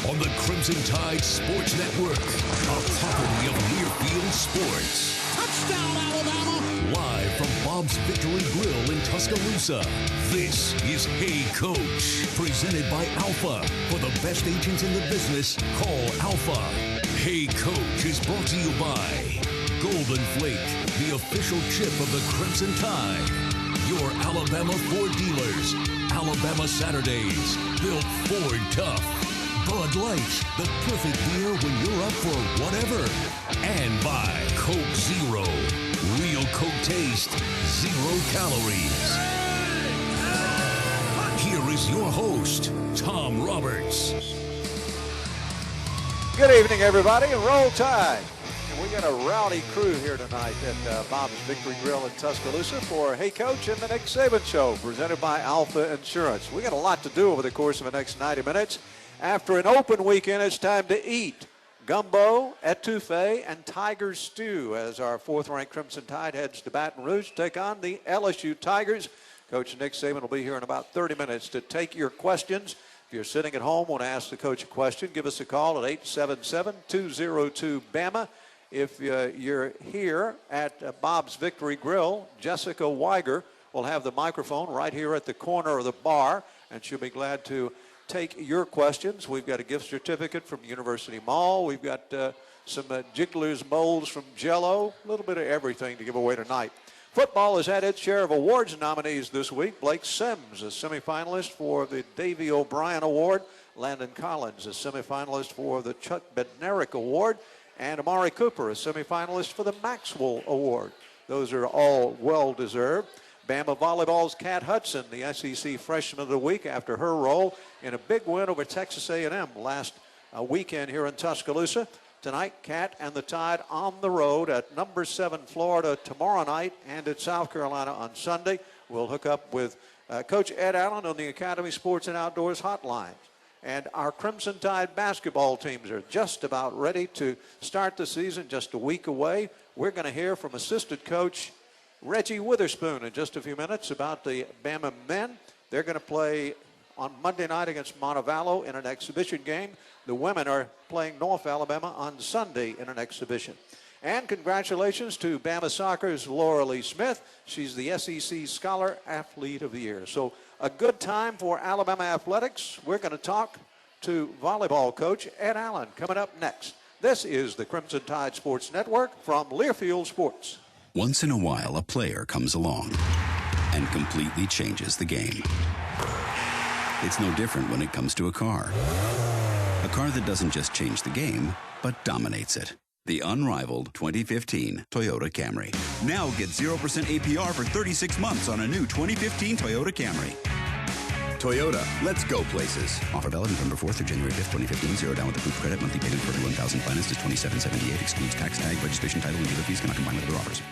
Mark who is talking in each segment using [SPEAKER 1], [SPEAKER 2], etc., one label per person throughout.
[SPEAKER 1] on the Crimson Tide Sports Network, a property of Learfield Sports.
[SPEAKER 2] Touchdown, Alabama!
[SPEAKER 1] Live from Bob's Victory Grill in Tuscaloosa, this is Hey Coach, presented by Alpha. For the best agents in the business, call Alpha. Hey Coach is brought to you by Golden Flake, the official chip of the Crimson Tide. Your Alabama Ford dealers. Alabama Saturdays, built Ford tough. Bud Light, the perfect beer when you're up for whatever. And by Coke Zero, real Coke taste, 0 calories. Here is your host, Tom Roberts.
[SPEAKER 3] Good evening, everybody, and roll tide. And we got a rowdy crew here tonight at Bob's Victory Grill in Tuscaloosa for Hey Coach and the Nick Saban Show, presented by Alpha Insurance. We got a lot to do over the course of the next 90 minutes. After an open weekend, it's time to eat. Gumbo, etouffee, and tiger stew as our fourth-ranked Crimson Tide heads to Baton Rouge to take on the LSU Tigers. Coach Nick Saban will be here in about 30 minutes to take your questions. If you're sitting at home, want to ask the coach a question, give us a call at 877-202-BAMA. If you're here at Bob's Victory Grill, Jessica Weiger will have the microphone right here at the corner of the bar, and she'll be glad to take your questions. We've got a gift certificate from University Mall. We've got some Jiggler's molds from Jell-O, a little bit of everything to give away tonight. Football has had its share of awards nominees this week. Blake Sims, a semifinalist for the Davy O'Brien Award. Landon Collins, a semifinalist for the Chuck Bednarik Award. And Amari Cooper, a semifinalist for the Maxwell Award. Those are all well-deserved. Bama Volleyball's Kat Hudson, the SEC Freshman of the Week, after her role in a big win over Texas A&M last weekend here in Tuscaloosa. Tonight, Kat and the Tide on the road at number 7 Florida tomorrow night and at South Carolina on Sunday. We'll hook up with Coach Ed Allen on the Academy Sports and Outdoors hotline. And our Crimson Tide basketball teams are just about ready to start the season, just a week away. We're going to hear from assistant coach Reggie Witherspoon in just a few minutes about the Bama men. They're going to play on Monday night against Montevallo in an exhibition game. The women are playing North Alabama on Sunday in an exhibition. And congratulations to Bama Soccer's Laura Lee Smith. She's the SEC Scholar Athlete of the Year. So a good time for Alabama athletics. We're going to talk to volleyball coach Ed Allen coming up next. This is the Crimson Tide Sports Network from Learfield Sports.
[SPEAKER 4] Once in a while, a player comes along and completely changes the game. It's no different when it comes to a car. A car that doesn't just change the game, but dominates it. The unrivaled 2015 Toyota Camry. Now get 0% APR for 36 months on a new 2015 Toyota Camry. Toyota, let's go places. Offer valid November 4th through January 5th, 2015. Zero down with approved credit. Monthly payment for every 1,000 finance is $27.78. Excludes tax, tag, registration, title, and dealer fees. Cannot combine with other offers.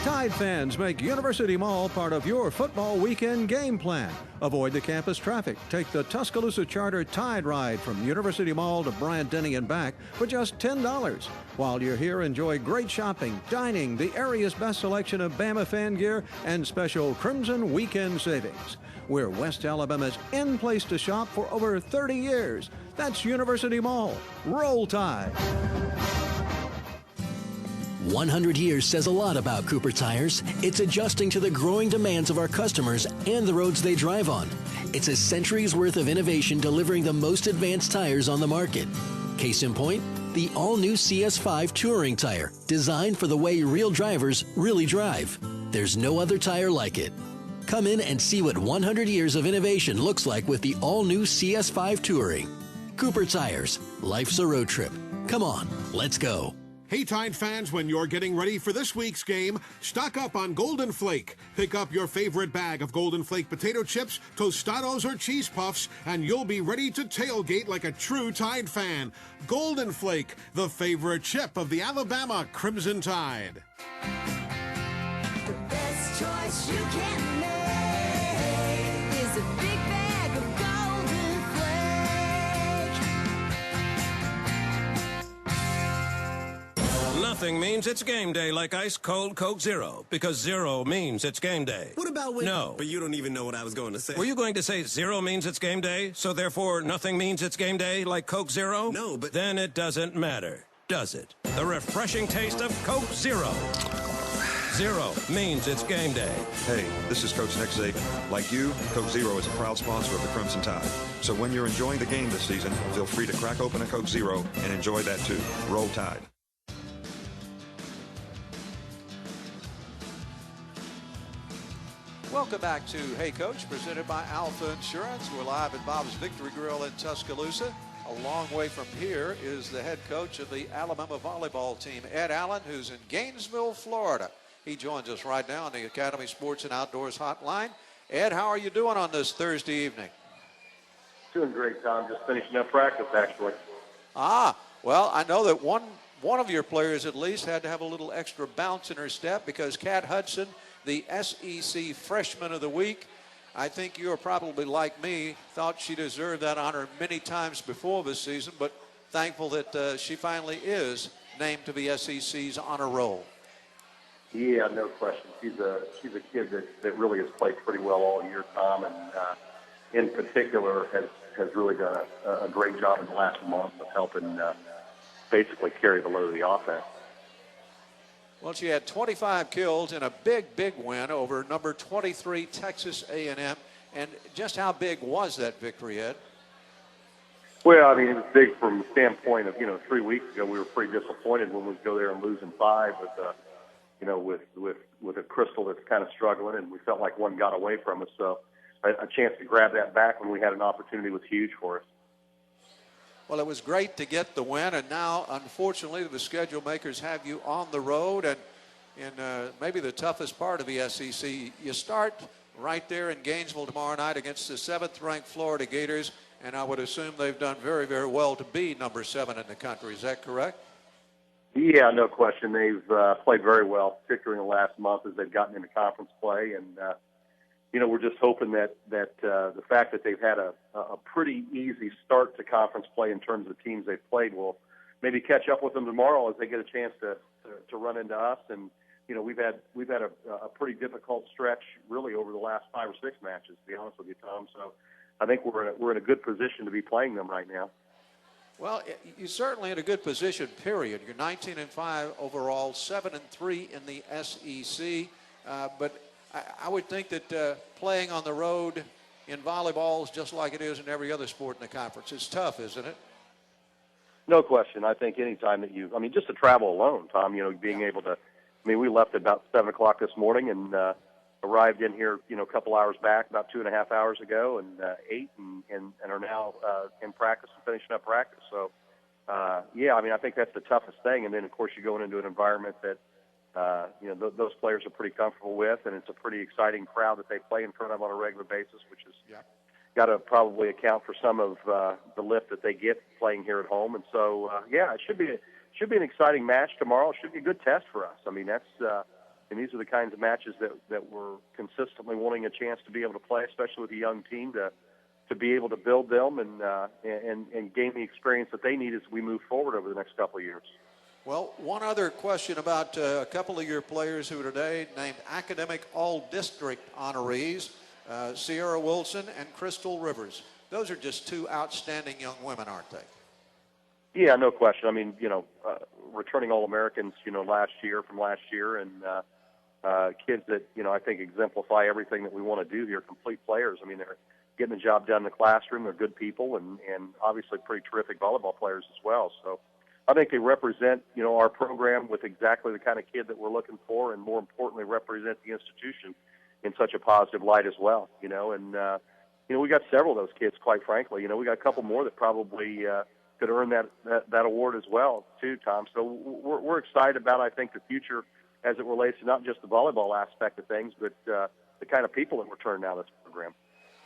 [SPEAKER 5] Tide fans, make University Mall part of your football weekend game plan. Avoid the campus traffic. Take the Tuscaloosa Charter Tide Ride from University Mall to Bryant-Denny and back for just $10. While you're here, enjoy great shopping, dining, the area's best selection of Bama fan gear, and special Crimson weekend savings. We're West Alabama's in place to shop for over 30 years. That's University Mall. Roll Tide.
[SPEAKER 6] 100 years says a lot about Cooper Tires. It's adjusting to the growing demands of our customers and the roads they drive on. It's a century's worth of innovation delivering the most advanced tires on the market. Case in point, the all-new CS5 Touring Tire, designed for the way real drivers really drive. There's no other tire like it. Come in and see what 100 years of innovation looks like with the all-new CS5 Touring. Cooper Tires. Life's a road trip. Come on, let's go.
[SPEAKER 2] Hey, Tide fans, when you're getting ready for this week's game, stock up on Golden Flake. Pick up your favorite bag of Golden Flake potato chips, Tostados, or cheese puffs, and you'll be ready to tailgate like a true Tide fan. Golden Flake, the favorite chip of the Alabama Crimson Tide.
[SPEAKER 7] The best choice you can make is a big bag of Golden Flake.
[SPEAKER 1] La
[SPEAKER 8] Nothing means it's game day like ice cold Coke Zero, because zero means it's game day.
[SPEAKER 9] What about when...
[SPEAKER 8] No.
[SPEAKER 9] But you don't even know what I was going to say.
[SPEAKER 8] Were you going to say zero means it's game day, so therefore nothing means it's game day like Coke Zero?
[SPEAKER 9] No, but...
[SPEAKER 8] Then it doesn't matter, does it? The refreshing taste of Coke Zero. Zero means it's game day.
[SPEAKER 10] Hey, this is Coach Nick Saban. Like you, Coke Zero is a proud sponsor of the Crimson Tide. So when you're enjoying the game this season, feel free to crack open a Coke Zero and enjoy that too. Roll Tide.
[SPEAKER 3] Welcome back to Hey Coach, presented by Alpha Insurance. We're live at Bob's Victory Grill in Tuscaloosa. A long way from here is the head coach of the Alabama volleyball team, Ed Allen, who's in Gainesville, Florida. He joins us right now on the Academy Sports and Outdoors Hotline. Ed, how are you doing on this Thursday evening?
[SPEAKER 11] Doing great, Tom. Just finishing up practice, actually.
[SPEAKER 3] Well, I know that one of your players at least had to have a little extra bounce in her step because Kat Hudson, the SEC Freshman of the Week, I think you are probably like me, thought she deserved that honor many times before this season, but thankful that she finally is named to the SEC's honor roll.
[SPEAKER 11] Yeah, no question. She's a kid that really has played pretty well all year, Tom, and in particular has really done a great job in the last month of helping basically carry the load of the offense.
[SPEAKER 3] Well, she had 25 kills in a big win over number 23 Texas A&M. And just how big was that victory, Ed?
[SPEAKER 11] Well, I mean, it was big from the standpoint of, 3 weeks ago we were pretty disappointed when we go there and lose in 5 with a Crystal that's kind of struggling, and we felt like one got away from us. So a chance to grab that back when we had an opportunity was huge for us.
[SPEAKER 3] Well, it was great to get the win, and now, unfortunately, the schedule makers have you on the road, and in maybe the toughest part of the SEC. You start right there in Gainesville tomorrow night against the 7th-ranked Florida Gators, and I would assume they've done very, very well to be number 7 in the country. Is that correct?
[SPEAKER 11] Yeah, no question. They've played very well, particularly in the last month as they've gotten into conference play, and we're just hoping that the fact that they've had a pretty easy start to conference play in terms of the teams they've played will maybe catch up with them tomorrow as they get a chance to run into us. And we've had a pretty difficult stretch really over the last 5 or 6 matches, to be honest with you, Tom. So I think we're in a good position to be playing them right now.
[SPEAKER 3] Well, you're certainly in a good position, period. You're 19-5 overall, 7-3 in the SEC. But I would think that playing on the road in volleyball is just like it is in every other sport in the conference. It's tough, isn't it?
[SPEAKER 11] No question. I think any time that just to travel alone, Tom, being able to, we left at about 7 o'clock this morning and arrived in here, a couple hours back, about 2.5 hours ago, and ate and are now in practice and finishing up practice. So, I think that's the toughest thing. And then, of course, you're going into an environment that, those players are pretty comfortable with, and it's a pretty exciting crowd that they play in front of on a regular basis, which is got to probably account for some of the lift that they get playing here at home. And so, it should be an exciting match tomorrow. It should be a good test for us. And these are the kinds of matches that we're consistently wanting a chance to be able to play, especially with a young team, to be able to build them and gain the experience that they need as we move forward over the next couple of years.
[SPEAKER 3] Well, one other question about a couple of your players who are today named Academic All-District honorees, Sierra Wilson and Crystal Rivers. Those are just 2 outstanding young women, aren't they?
[SPEAKER 11] Yeah, no question. Returning All-Americans, last year, and kids that, I think exemplify everything that we want to do here, complete players. They're getting the job done in the classroom. They're good people and obviously pretty terrific volleyball players as well. So I think they represent, our program with exactly the kind of kid that we're looking for, and more importantly, represent the institution in such a positive light as well, and we got several of those kids, quite frankly. We got a couple more that probably could earn that award as well, too, Tom. So we're excited about, I think, the future as it relates to not just the volleyball aspect of things, but the kind of people that return now to this program.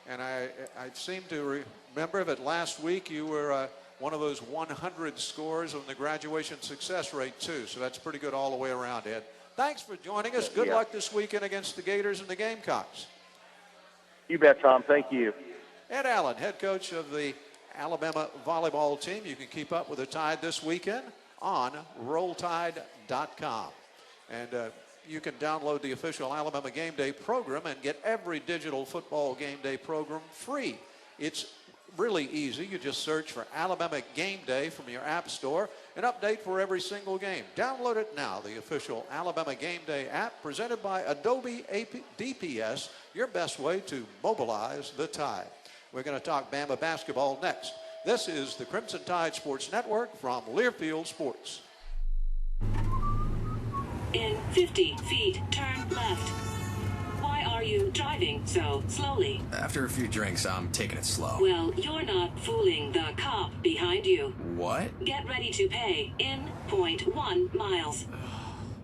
[SPEAKER 3] And I seem to remember that last week you were one of those 100 scores on the graduation success rate, too. So that's pretty good all the way around, Ed. Thanks for joining us. Good luck this weekend against the Gators and the Gamecocks.
[SPEAKER 11] You bet, Tom. Thank you.
[SPEAKER 3] Ed Allen, head coach of the Alabama volleyball team. You can keep up with the Tide this weekend on RollTide.com. And you can download the official Alabama Game Day program and get every digital football game day program free. It's really easy. You just search for Alabama Game Day from your app store and update for every single game. Download it now, the official Alabama Game Day app presented by Adobe DPS, your best way to mobilize the Tide. We're going to talk Bama basketball next. This is the Crimson Tide Sports Network from Learfield Sports.
[SPEAKER 9] In 50 feet, turn left. Why are you driving so slowly?
[SPEAKER 12] After a few drinks, I'm taking it slow.
[SPEAKER 9] Well, you're not fooling the cop behind you.
[SPEAKER 12] What?
[SPEAKER 9] Get ready to pay in 0.1 miles.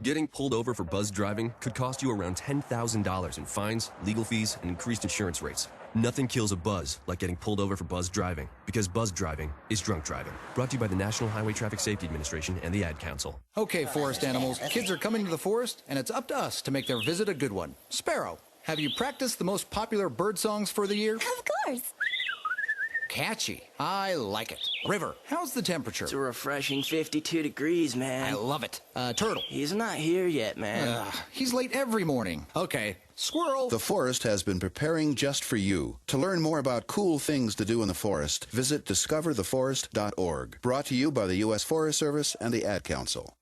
[SPEAKER 13] Getting pulled over for buzz driving could cost you around $10,000 in fines, legal fees, and increased insurance rates. Nothing kills a buzz like getting pulled over for buzz driving, because buzz driving is drunk driving. Brought to you by the National Highway Traffic Safety Administration and the Ad Council.
[SPEAKER 14] Okay, forest animals, kids are coming to the forest, and it's up to us to make their visit a good one. Sparrow, have you practiced the most popular bird songs for the year?
[SPEAKER 15] Of course.
[SPEAKER 14] Catchy. I like it. River, how's the temperature?
[SPEAKER 16] It's a refreshing 52 degrees, man.
[SPEAKER 14] I love it. Turtle.
[SPEAKER 16] He's not here yet, man.
[SPEAKER 14] He's late every morning. Okay. Squirrel.
[SPEAKER 17] The forest has been preparing just for you. To learn more about cool things to do in the forest, visit discovertheforest.org. Brought to you by the U.S. Forest Service and the Ad Council.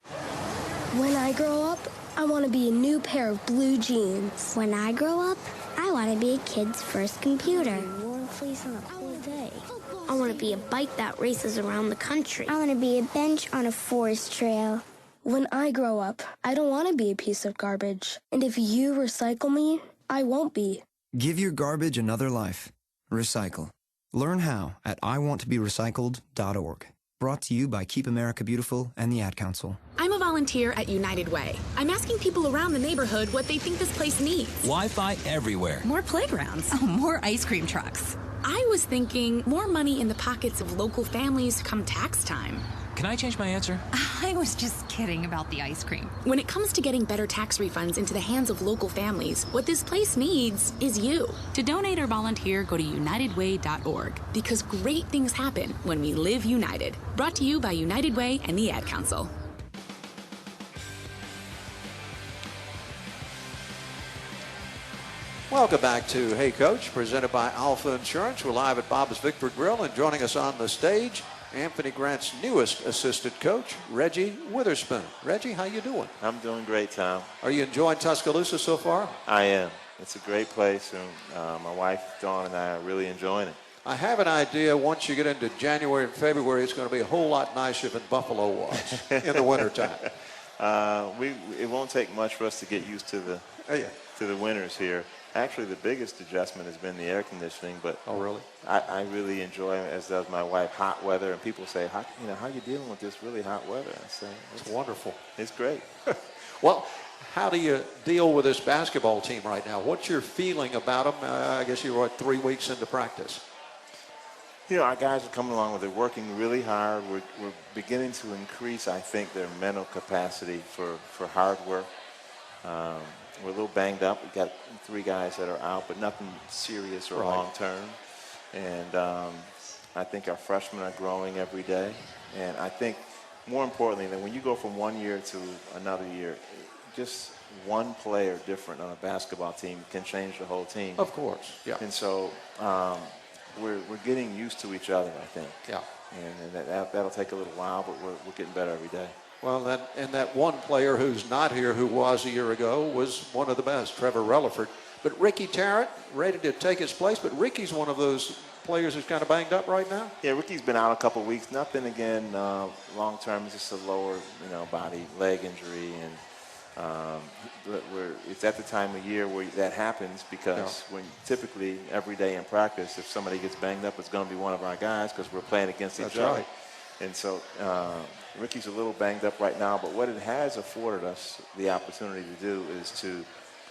[SPEAKER 15] When I grow up, I want to be a new pair of blue jeans.
[SPEAKER 18] When I grow up, I want to be a kid's first computer.
[SPEAKER 15] Warm fleece on a cool day. I want to be a bike that races around the country.
[SPEAKER 18] I want to be a bench on a forest trail.
[SPEAKER 15] When I grow up, I don't want to be a piece of garbage. And if you recycle me, I won't be.
[SPEAKER 19] Give your garbage another life. Recycle. Learn how at iwanttoberecycled.org. Brought to you by Keep America Beautiful and the Ad Council.
[SPEAKER 20] I'm a volunteer at United Way. I'm asking people around the neighborhood what they think this place needs.
[SPEAKER 21] Wi-Fi everywhere.
[SPEAKER 20] More playgrounds.
[SPEAKER 22] Oh, more ice cream trucks.
[SPEAKER 20] I was thinking more money in the pockets of local families come tax time.
[SPEAKER 21] Can I change my answer?
[SPEAKER 22] I was just kidding about the ice cream.
[SPEAKER 20] When it comes to getting better tax refunds into the hands of local families, what this place needs is you.
[SPEAKER 22] To donate or volunteer, go to unitedway.org.
[SPEAKER 20] Because great things happen when we live united. Brought to you by United Way and the Ad Council.
[SPEAKER 3] Welcome back to Hey Coach, presented by Alpha Insurance. We're live at Bob's Victory Grill, and joining us on the stage, Anthony Grant's newest assistant coach, Reggie Witherspoon. Reggie, how you doing?
[SPEAKER 23] I'm doing great, Tom.
[SPEAKER 3] Are you enjoying Tuscaloosa so far?
[SPEAKER 23] I am. It's a great place, and my wife, Dawn, and I are really enjoying it.
[SPEAKER 3] I have an idea once you get into January and February, it's going to be a whole lot nicer than Buffalo was in the wintertime.
[SPEAKER 23] It won't take much for us to get used to the winters here. Actually, the biggest adjustment has been the air conditioning, but
[SPEAKER 3] oh, really?
[SPEAKER 23] I really enjoy, as does my wife, hot weather. And people say, how are you dealing with this really hot weather? I say,
[SPEAKER 3] it's wonderful.
[SPEAKER 23] It's great.
[SPEAKER 3] Well, how do you deal with this basketball team right now? What's your feeling about them? I guess you were 3 weeks into practice.
[SPEAKER 23] You know, our guys are coming along with it, working really hard. We're beginning to increase, I think, their mental capacity for hard work. We're a little banged up. We've got 3 guys that are out, but nothing serious or long-term. And I think our freshmen are growing every day. And I think, more importantly, that when you go from one year to another year, just one player different on a basketball team can change the whole team.
[SPEAKER 3] Of course, yeah.
[SPEAKER 23] And so we're getting used to each other, I think.
[SPEAKER 3] Yeah.
[SPEAKER 23] And that'll take a little while, but we're getting better every day.
[SPEAKER 3] Well, that one player who's not here, who was a year ago, was one of the best, Trevor Relaford. But Ricky Tarrant, ready to take his place, but Ricky's one of those players who's kind of banged up right now?
[SPEAKER 23] Yeah, Ricky's been out a couple of weeks. Nothing, again, long-term, just a lower, body, leg injury. And it's at the time of year where that happens because when typically every day in practice, if somebody gets banged up, it's going to be one of our guys because we're playing against each other.
[SPEAKER 3] Right.
[SPEAKER 23] And so Ricky's a little banged up right now, but what it has afforded us the opportunity to do is to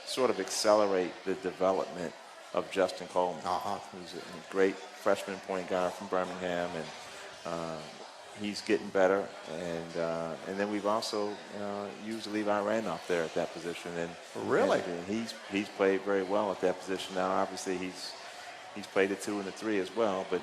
[SPEAKER 23] sort of accelerate the development of Justin Coleman, who's a great freshman point guard from Birmingham, and he's getting better. And then we've also used Levi Randolph there at that position. And
[SPEAKER 3] really,
[SPEAKER 23] and he's played very well at that position. Now, obviously, he's played the 2 and the 3 as well, but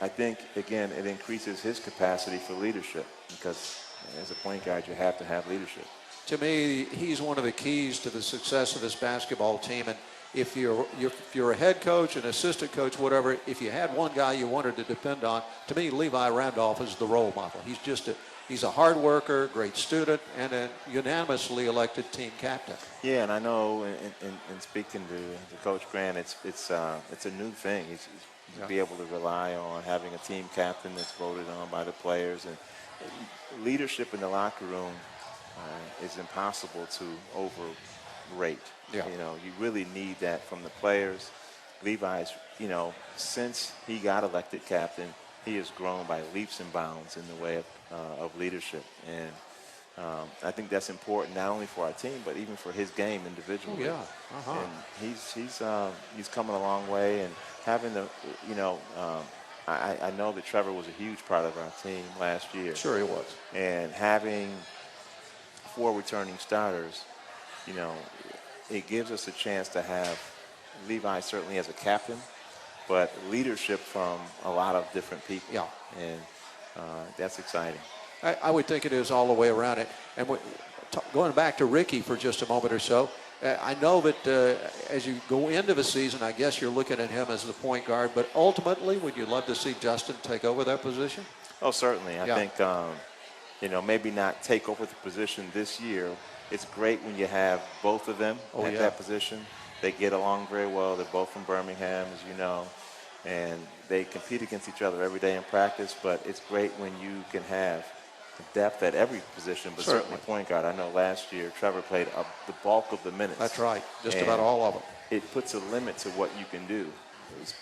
[SPEAKER 23] I think, again, it increases his capacity for leadership because as a point guard, you have to have leadership.
[SPEAKER 3] To me, he's one of the keys to the success of this basketball team. And if you're a head coach, an assistant coach, whatever, if you had one guy you wanted to depend on, to me, Levi Randolph is the role model. He's a hard worker, great student, and a unanimously elected team captain.
[SPEAKER 23] Yeah, and I know in speaking to Coach Grant, it's a new thing. He's to be able to rely on having a team captain that's voted on by the players, and leadership in the locker room is impossible to overrate.
[SPEAKER 3] Yeah.
[SPEAKER 23] You know, you really need that from the players. Levi's, you know, since he got elected captain, he has grown by leaps and bounds in the way of leadership, and I think that's important not only for our team but even for his game individually.
[SPEAKER 3] Oh, yeah.
[SPEAKER 23] And he's coming a long way, and having the, you know, I know that Trevor was a huge part of our team last year.
[SPEAKER 3] Sure he was.
[SPEAKER 23] And having 4 returning starters, you know, it gives us a chance to have Levi certainly as a captain, but leadership from a lot of different people.
[SPEAKER 3] Yeah.
[SPEAKER 23] And that's exciting.
[SPEAKER 3] I would think it is all the way around it. And going back to Ricky for just a moment or so, I know that as you go into the season, I guess you're looking at him as the point guard, but ultimately, would you love to see Justin take over that position?
[SPEAKER 23] Oh, certainly. I think, you know, maybe not take over the position this year. It's great when you have both of them at that position. They get along very well. They're both from Birmingham, as you know, and they compete against each other every day in practice, but it's great when you can have depth at every position, but certainly point guard. I know last year Trevor played the bulk of the minutes.
[SPEAKER 3] That's right, just about all of them.
[SPEAKER 23] It puts a limit to what you can do,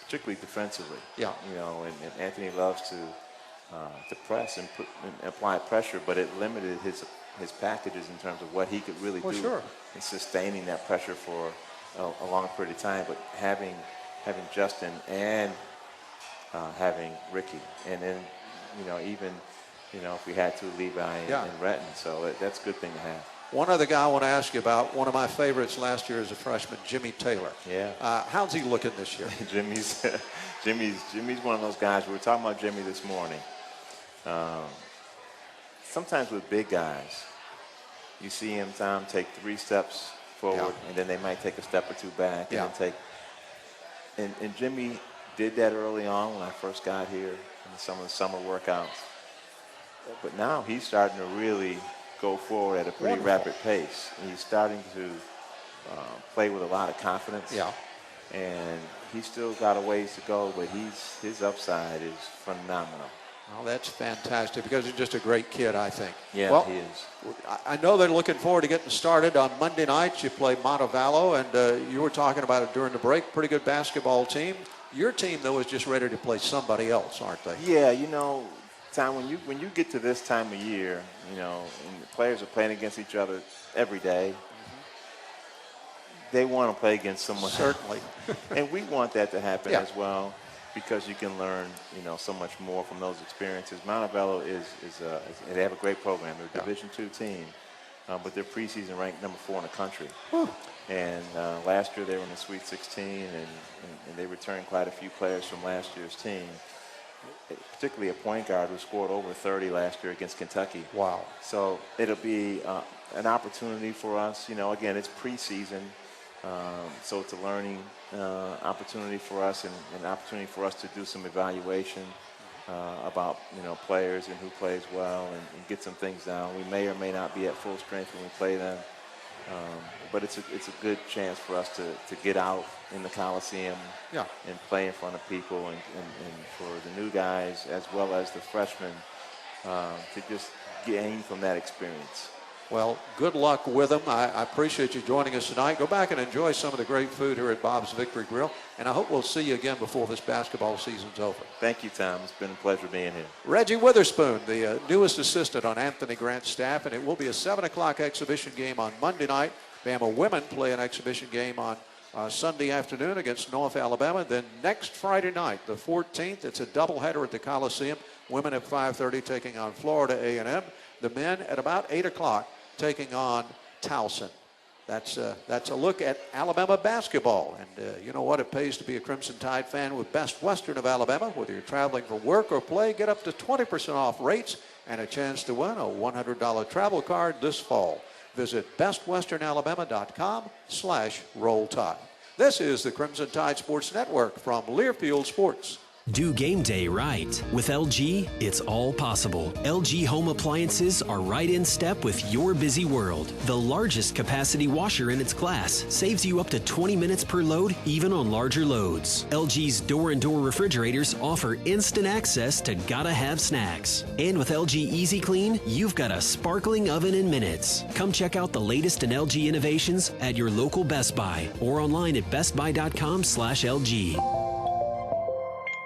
[SPEAKER 23] particularly defensively.
[SPEAKER 3] Yeah.
[SPEAKER 23] You know, and Anthony loves to press and apply pressure, but it limited his packages in terms of what he could really do in sustaining that pressure for a long period of time. But having Justin and having Ricky, and then, you know, even, you know, if we had to, Levi and Retton. So that's a good thing to have.
[SPEAKER 3] One other guy I want to ask you about, one of my favorites last year as a freshman, Jimmy Taylor.
[SPEAKER 23] Yeah.
[SPEAKER 3] How's he looking this year?
[SPEAKER 23] Jimmy's one of those guys. We were talking about Jimmy this morning. Sometimes with big guys, you see him, Tom, take 3 steps forward, and then they might take a step or 2 back, and then take. And Jimmy did that early on when I first got here in some of the summer workouts. But now he's starting to really go forward at a pretty rapid pace. And he's starting to play with a lot of confidence.
[SPEAKER 3] Yeah.
[SPEAKER 23] And he's still got a ways to go, but his upside is phenomenal.
[SPEAKER 3] Well, that's fantastic because he's just a great kid, I think.
[SPEAKER 23] Yeah,
[SPEAKER 3] well,
[SPEAKER 23] he is.
[SPEAKER 3] I know they're looking forward to getting started on Monday nights. You play Montevallo, and you were talking about it during the break. Pretty good basketball team. Your team, though, is just ready to play somebody else, aren't they?
[SPEAKER 23] Yeah, you know, Tom, when you get to this time of year, you know, and the players are playing against each other every day, they want to play against someone.
[SPEAKER 3] Certainly.
[SPEAKER 23] And we want that to happen as well, because you can learn, you know, so much more from those experiences. Montevallo they have a great program. They're a Division II team, but they're preseason ranked number 4 in the country. And last year they were in the Sweet 16, and they returned quite a few players from last year's team, particularly a point guard who scored over 30 last year against Kentucky.
[SPEAKER 3] Wow.
[SPEAKER 23] So it'll be an opportunity for us. You know, again, it's preseason, so it's a learning opportunity for us, and an opportunity for us to do some evaluation about, you know, players and who plays well, and get some things down. We may or may not be at full strength when we play them. But it's a good chance for us to get out in the Coliseum and play in front of people, and for the new guys as well as the freshmen to just gain from that experience.
[SPEAKER 3] Well, good luck with them. I appreciate you joining us tonight. Go back and enjoy some of the great food here at Bob's Victory Grill, and I hope we'll see you again before this basketball season's over.
[SPEAKER 23] Thank you, Tom. It's been a pleasure being here.
[SPEAKER 3] Reggie Witherspoon, the newest assistant on Anthony Grant's staff, and it will be a 7 o'clock exhibition game on Monday night. Bama women play an exhibition game on Sunday afternoon against North Alabama. Then next Friday night, the 14th, it's a doubleheader at the Coliseum. Women at 5:30 taking on Florida A&M. The men at about 8 o'clock taking on Towson. That's a look at Alabama basketball. And you know what? It pays to be a Crimson Tide fan with Best Western of Alabama. Whether you're traveling for work or play, get up to 20% off rates and a chance to win a $100 travel card this fall. Visit bestwesternalabama.com/Roll Tide. This is the Crimson Tide Sports Network from Learfield Sports.
[SPEAKER 4] Do game day right. With LG, it's all possible. LG home appliances are right in step with your busy world. The largest capacity washer in its class saves you up to 20 minutes per load, even on larger loads. LG's door-and-door refrigerators offer instant access to gotta-have snacks. And with LG Easy Clean, you've got a sparkling oven in minutes. Come check out the latest in LG innovations at your local Best Buy or online at bestbuy.com/LG.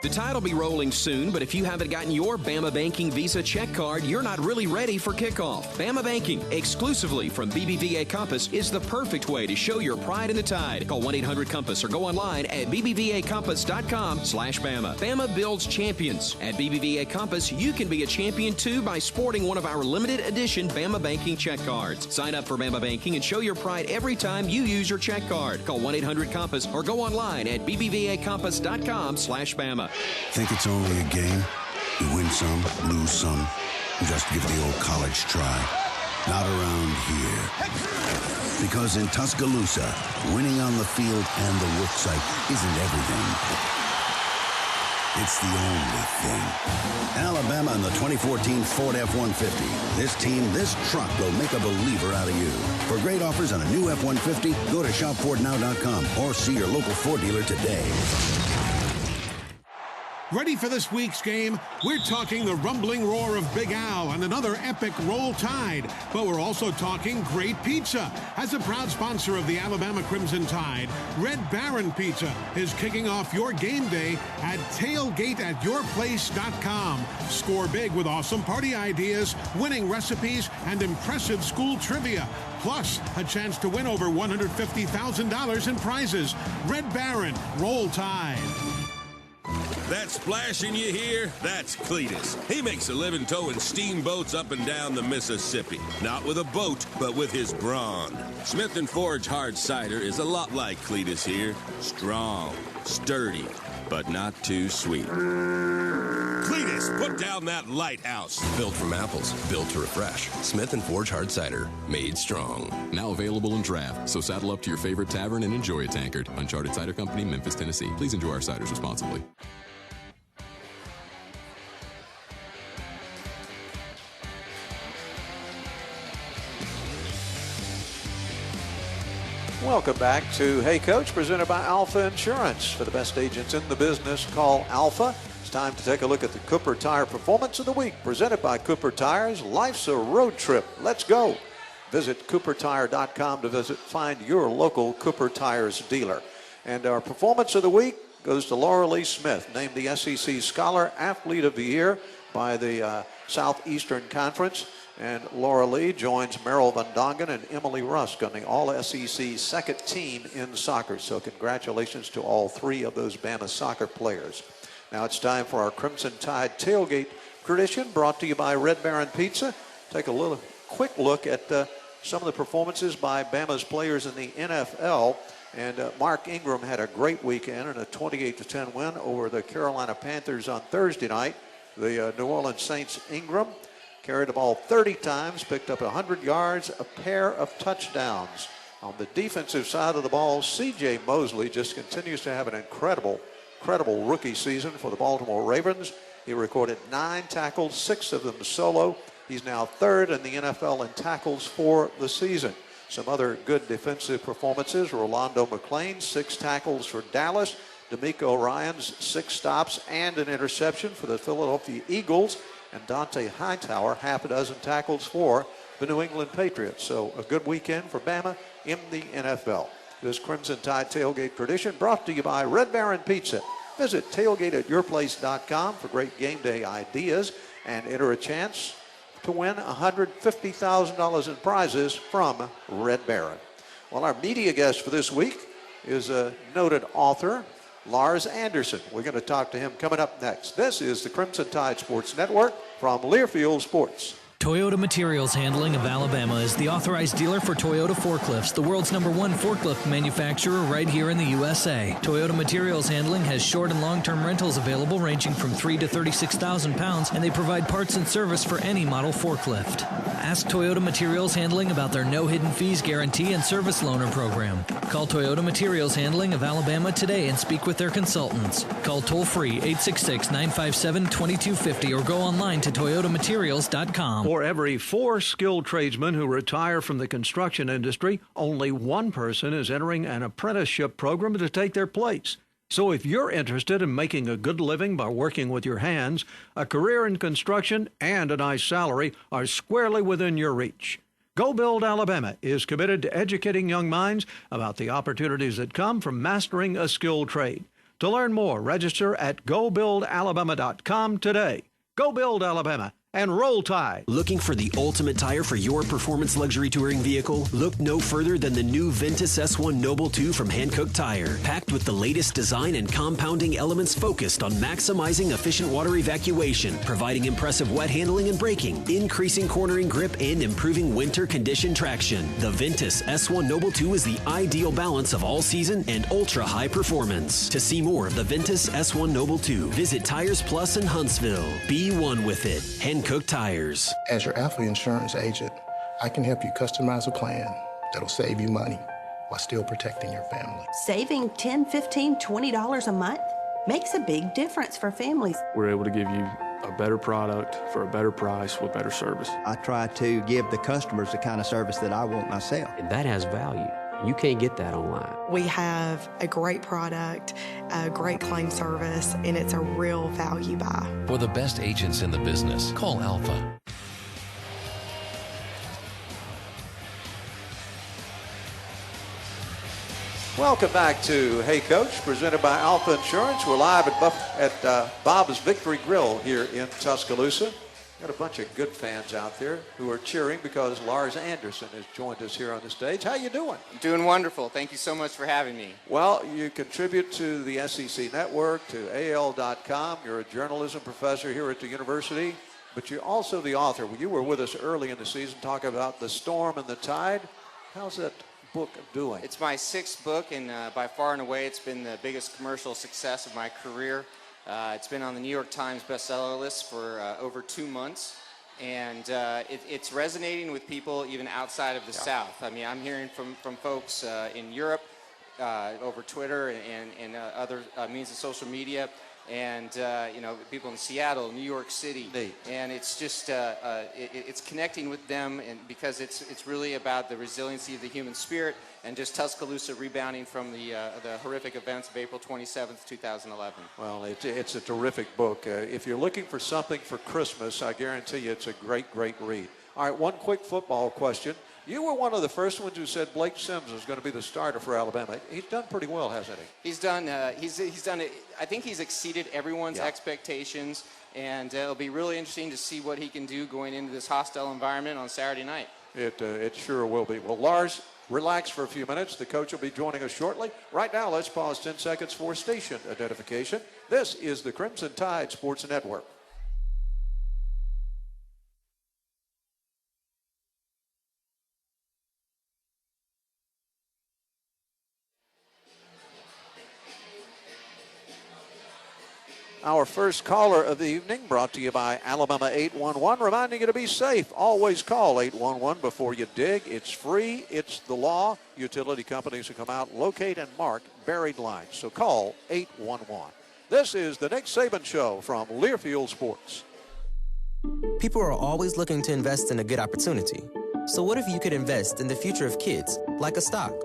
[SPEAKER 5] The tide will be rolling soon, but if you haven't gotten your Bama Banking Visa check card, you're not really ready for kickoff. Bama Banking, exclusively from BBVA Compass, is the perfect way to show your pride in the Tide. Call 1-800-COMPASS or go online at bbvacompass.com/Bama. Bama builds champions. At BBVA Compass, you can be a champion too by sporting one of our limited edition Bama Banking check cards. Sign up for Bama Banking and show your pride every time you use your check card. Call 1-800-COMPASS or go online at bbvacompass.com/Bama.
[SPEAKER 6] Think it's only a game? You win some, lose some. Just give the old college try. Not around here. Because in Tuscaloosa, winning on the field and the work site isn't everything. It's the only thing. Alabama and the 2014 Ford F-150. This team, this truck will make a believer out of you. For great offers on a new F-150, go to shopfordnow.com or see your local Ford dealer today.
[SPEAKER 2] Ready for this week's game? We're talking the rumbling roar of Big Al and another epic Roll Tide. But we're also talking great pizza. As a proud sponsor of the Alabama Crimson Tide, Red Baron Pizza is kicking off your game day at tailgateatyourplace.com. Score big with awesome party ideas, winning recipes, and impressive school trivia. Plus, a chance to win over $150,000 in prizes. Red Baron, Roll Tide.
[SPEAKER 8] That splashing you hear? That's Cletus. He makes a living towing steamboats up and down the Mississippi. Not with a boat, but with his brawn. Smith & Forge Hard Cider is a lot like Cletus here. Strong, sturdy, but not too sweet. Cletus, put down that lighthouse.
[SPEAKER 13] Built from apples, built to refresh. Smith & Forge Hard Cider, made strong.
[SPEAKER 24] Now available in draft, so saddle up to your favorite tavern and enjoy a tankard. Uncharted Cider Company, Memphis, Tennessee. Please enjoy our ciders responsibly.
[SPEAKER 3] Welcome back to Hey Coach, presented by Alpha Insurance. For the best agents in the business, call Alpha. It's time to take a look at the Cooper Tire Performance of the Week, presented by Cooper Tires. Life's a road trip. Let's go. Visit coopertire.com to find your local Cooper Tires dealer. And our Performance of the Week goes to Laura Lee Smith, named the SEC Scholar Athlete of the Year by the Southeastern Conference. And Laura Lee joins Merrill Van Dongen and Emily Rusk on the All-SEC second team in soccer. So congratulations to all three of those Bama soccer players. Now it's time for our Crimson Tide Tailgate Tradition, brought to you by Red Baron Pizza. Take a quick look at some of the performances by Bama's players in the NFL. And Mark Ingram had a great weekend and a 28-10 win over the Carolina Panthers on Thursday night. The New Orleans Saints Ingram carried the ball 30 times, picked up 100 yards, a pair of touchdowns. On the defensive side of the ball, C.J. Mosley just continues to have an incredible rookie season for the Baltimore Ravens. He recorded 9 tackles, 6 of them solo. He's now third in the NFL in tackles for the season. Some other good defensive performances: Rolando McClain, 6 tackles for Dallas. D'Amico Ryans, 6 stops and an interception for the Philadelphia Eagles. And Dante Hightower, half a dozen tackles for the New England Patriots. So a good weekend for Bama in the NFL. This Crimson Tide Tailgate Tradition brought to you by Red Baron Pizza. Visit tailgateatyourplace.com for great game day ideas and enter a chance to win $150,000 in prizes from Red Baron. Well, our media guest for this week is a noted author, Lars Anderson. We're going to talk to him coming up next. This is the Crimson Tide Sports Network from Learfield Sports.
[SPEAKER 1] Toyota Materials Handling of Alabama is the authorized dealer for Toyota forklifts, the world's #1 forklift manufacturer right here in the USA. Toyota Materials Handling has short and long-term rentals available ranging from 3 to 36,000 pounds, and they provide parts and service for any model forklift. Ask Toyota Materials Handling about their no hidden fees guarantee and service loaner program. Call Toyota Materials Handling of Alabama today and speak with their consultants. Call toll-free 866-957-2250 or go online to toyotamaterials.com.
[SPEAKER 7] For every 4 skilled tradesmen who retire from the construction industry, only 1 person is entering an apprenticeship program to take their place. So if you're interested in making a good living by working with your hands, a career in construction and a nice salary are squarely within your reach. Go Build Alabama is committed to educating young minds about the opportunities that come from mastering a skilled trade. To learn more, register at gobuildalabama.com today. Go Build Alabama. And Roll Tide.
[SPEAKER 4] Looking for the ultimate tire for your performance luxury touring vehicle? Look no further than the new Ventus S1 Noble 2 from Hankook Tire. Packed with the latest design and compounding elements focused on maximizing efficient water evacuation, providing impressive wet handling and braking, increasing cornering grip, and improving winter condition traction. The Ventus S1 Noble 2 is the ideal balance of all-season and ultra-high performance. To see more of the Ventus S1 Noble 2, visit Tires Plus in Huntsville. Be one with it. Hankook Tires.
[SPEAKER 10] As your Alpha Insurance agent, I can help you customize a plan that'll save you money while still protecting your family.
[SPEAKER 11] Saving $10, $15, $20 a month makes a big difference for families.
[SPEAKER 25] We're able to give you a better product for a better price with better service.
[SPEAKER 26] I try to give the customers the kind of service that I want myself.
[SPEAKER 27] And that has value. You can't get that online.
[SPEAKER 28] We have a great product, a great claim service, and it's a real value buy.
[SPEAKER 29] For the best agents in the business, call Alpha.
[SPEAKER 3] Welcome back to Hey Coach, presented by Alpha Insurance. We're live at Bob's Victory Grill here in Tuscaloosa. Got a bunch of good fans out there who are cheering because Lars Anderson has joined us here on the stage. How you doing?
[SPEAKER 30] I'm doing wonderful. Thank you so much for having me.
[SPEAKER 3] Well, you contribute to the SEC Network, to AL.com. You're a journalism professor here at the university, but you're also the author. You were with us early in the season talking about The Storm and the Tide. How's that book doing?
[SPEAKER 30] It's my 6th book, and by far and away, it's been the biggest commercial success of my career. It's been on the New York Times bestseller list for over 2 months, and it's resonating with people even outside of the South. I mean, I'm hearing from folks in Europe over Twitter and other means of social media, and people in Seattle, New York City, and it's just it's connecting with them, and because it's really about the resiliency of the human spirit and just Tuscaloosa rebounding from the horrific events of April 27th, 2011.
[SPEAKER 3] Well, it's a terrific book. If you're looking for something for Christmas, I guarantee you it's a great, great read. All right, one quick football question. You were one of the first ones who said Blake Sims was going to be the starter for Alabama. He's done pretty well, hasn't he?
[SPEAKER 30] He's done it. I think he's exceeded everyone's expectations, and it'll be really interesting to see what he can do going into this hostile environment on Saturday night.
[SPEAKER 3] It sure will be. Well, Lars, relax for a few minutes. The coach will be joining us shortly. Right now, let's pause 10 seconds for station identification. This is the Crimson Tide Sports Network. Our first caller of the evening brought to you by Alabama 811, reminding you to be safe. Always call 811 before you dig. It's free. It's the law. Utility companies will come out, locate, and mark buried lines. So call 811. This is the Nick Saban Show from Learfield Sports.
[SPEAKER 31] People are always looking to invest in a good opportunity. So what if you could invest in the future of kids, like a stock?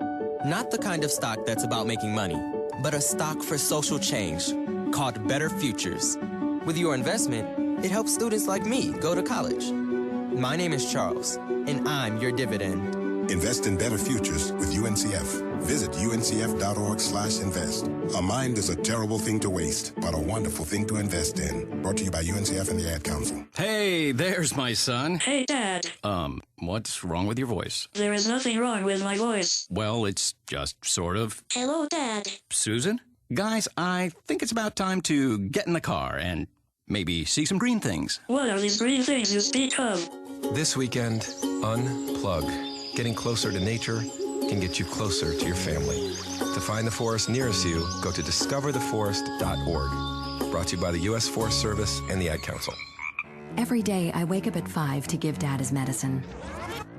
[SPEAKER 31] Not the kind of stock that's about making money, but a stock for social change, called Better Futures. With your investment, it helps students like me go to college. My name is Charles, and I'm your dividend.
[SPEAKER 32] Invest in better futures with UNCF. Visit uncf.org/invest. A mind is a terrible thing to waste, but a wonderful thing to invest in. Brought to you by UNCF and the Ad Council.
[SPEAKER 33] Hey, there's my son.
[SPEAKER 34] Hey, Dad.
[SPEAKER 33] What's wrong with your voice?
[SPEAKER 34] There is nothing wrong with my voice.
[SPEAKER 33] Well, it's just sort of.
[SPEAKER 34] Hello, Dad.
[SPEAKER 33] Susan? Guys, I think it's about time to get in the car and maybe see some green things.
[SPEAKER 34] What are these green things you speak of?
[SPEAKER 13] This weekend, unplug. Getting closer to nature can get you closer to your family. To find the forest nearest you, go to discovertheforest.org. Brought to you by the U.S. Forest Service and the Ad Council.
[SPEAKER 5] Every day I wake up at 5 to give Dad his medicine.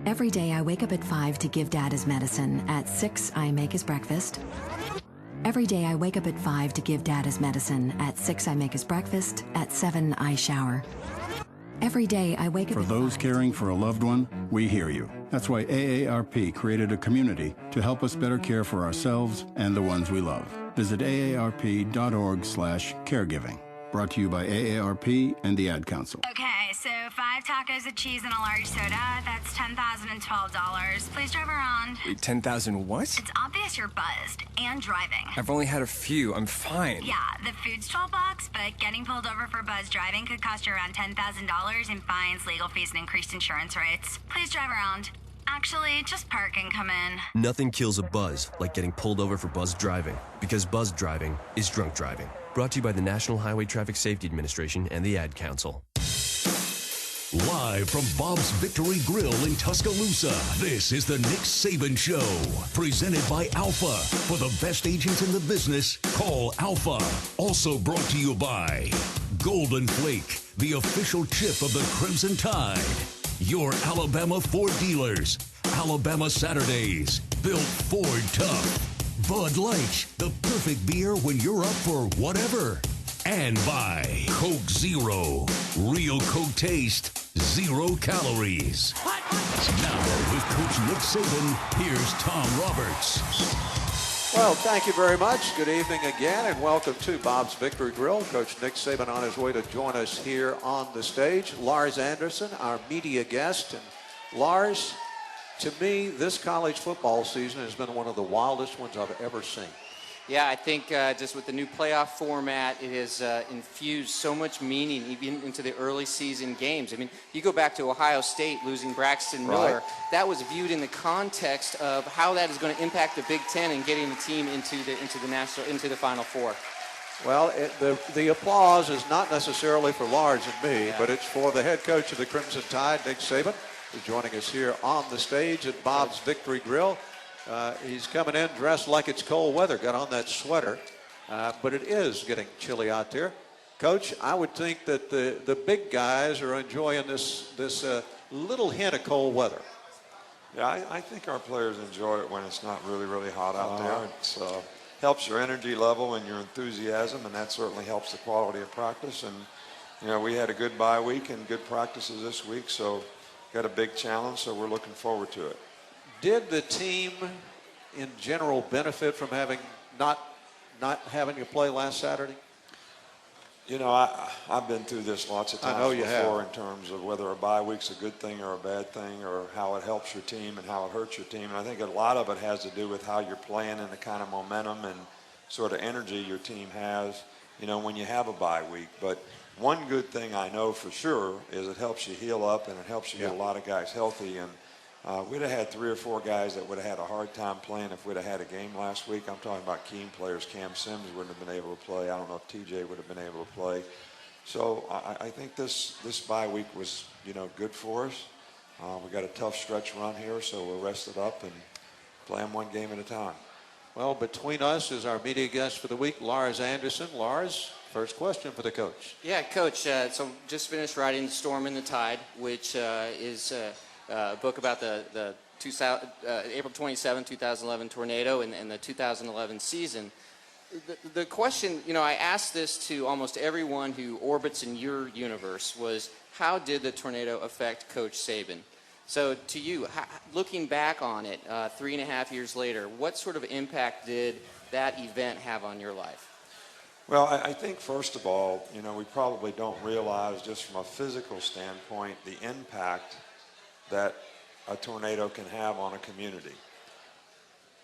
[SPEAKER 5] Every day I wake up at 5 to give Dad his medicine. At 6 I make his breakfast. Every day I wake up at 5 to give Dad his medicine. At 6 I make his breakfast. At 7 I shower. Every day I wake up
[SPEAKER 6] For
[SPEAKER 5] at
[SPEAKER 6] those
[SPEAKER 5] 5.
[SPEAKER 6] caring for a loved one, we hear you. That's why AARP created a community to help us better care for ourselves and the ones we love. Visit aarp.org/caregiving. Brought to you by AARP and the Ad Council.
[SPEAKER 9] Okay, so 5 tacos of cheese and a large soda. That's $10,012. Please drive around.
[SPEAKER 12] Wait, 10,000 what?
[SPEAKER 9] It's obvious you're buzzed and driving.
[SPEAKER 12] I've only had a few. I'm fine.
[SPEAKER 9] Yeah, the food's $12, but getting pulled over for buzz driving could cost you around $10,000 in fines, legal fees, and increased insurance rates. Please drive around. Actually, just park and come in.
[SPEAKER 13] Nothing kills a buzz like getting pulled over for buzz driving, because buzz driving is drunk driving. Brought to you by the National Highway Traffic Safety Administration and the Ad Council.
[SPEAKER 14] Live from Bob's Victory Grill in Tuscaloosa, this is the Nick Saban Show. Presented by Alpha. For the best agents in the business, call Alpha. Also brought to you by Golden Flake, the official chip of the Crimson Tide. Your Alabama Ford dealers. Alabama Saturdays. Built Ford tough. Bud Light, the perfect beer when you're up for whatever. And by Coke Zero. Real Coke taste, 0 calories. Now, with Coach Nick Saban, here's Tom Roberts.
[SPEAKER 3] Well, thank you very much. Good evening again, and welcome to Bob's Victory Grill. Coach Nick Saban on his way to join us here on the stage. Lars Anderson, our media guest. And Lars, to me, this college football season has been one of the wildest ones I've ever seen.
[SPEAKER 30] Yeah, I think just with the new playoff format, it has infused so much meaning even into the early season games. I mean, you go back to Ohio State losing Braxton Miller.
[SPEAKER 3] Right.
[SPEAKER 30] That was viewed in the context of how that is going to impact the Big Ten and getting the team into the Final Four.
[SPEAKER 3] Well, the applause is not necessarily for Lars and me, but it's for the head coach of the Crimson Tide, Nick Saban, who's joining us here on the stage at Bob's Victory Grill. He's coming in dressed like it's cold weather, got on that sweater, but it is getting chilly out there. Coach, I would think that the big guys are enjoying this little hint of cold weather.
[SPEAKER 15] Yeah, I think our players enjoy it when it's not really, really hot out there. It helps your energy level and your enthusiasm, and that certainly helps the quality of practice. And, you know, we had a good bye week and good practices this week, so got a big challenge, so we're looking forward to it.
[SPEAKER 3] Did the team in general benefit from having not having to play last Saturday?
[SPEAKER 15] You know, I've been through this lots of times before in terms of whether a bye week's a good thing or a bad thing, or how it helps your team and how it hurts your team. And I think a lot of it has to do with how you're playing and the kind of momentum and sort of energy your team has, you know, when you have a bye week. But one good thing I know for sure is it helps you heal up, and it helps you get a lot of guys healthy. And we'd have had 3 or 4 guys that would have had a hard time playing if we'd have had a game last week. I'm talking about key players. Cam Sims wouldn't have been able to play. I don't know if TJ would have been able to play. So I think this bye week was, you know, good for us. We got a tough stretch run here, so we're rested up and playing one game at a time.
[SPEAKER 3] Well, between us is our media guest for the week, Lars Anderson. Lars, first question for the coach.
[SPEAKER 30] Yeah, Coach, so just finished writing The Storm in the Tide, which is a book about the April 27, 2011 tornado and the 2011 season. The question, you know, I asked this to almost everyone who orbits in your universe, was how did the tornado affect Coach Saban? So to you, looking back on it 3.5 years later, what sort of impact did that event have on your life?
[SPEAKER 15] Well, I think first of all, you know, we probably don't realize just from a physical standpoint the impact that a tornado can have on a community.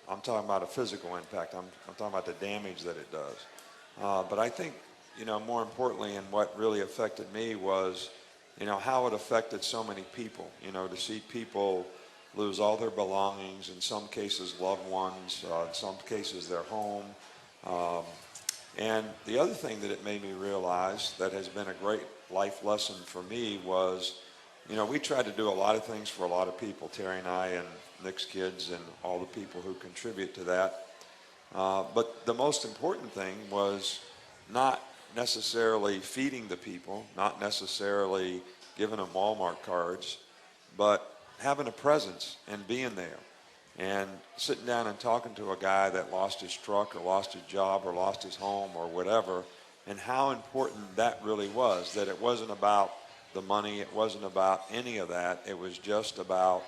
[SPEAKER 15] I'm talking about a physical impact. I'm talking about the damage that it does. But I think, you know, more importantly, and what really affected me was, you know, how it affected so many people. You know, to see people lose all their belongings, in some cases loved ones, in some cases their home. And the other thing that it made me realize that has been a great life lesson for me was you know, we tried to do a lot of things for a lot of people, Terry and I and Nick's kids and all the people who contribute to that. But the most important thing was not necessarily feeding the people, not necessarily giving them Walmart cards, but having a presence and being there and sitting down and talking to a guy that lost his truck or lost his job or lost his home or whatever, and how important that really was, that it wasn't about the money, it wasn't about any of that, it was just about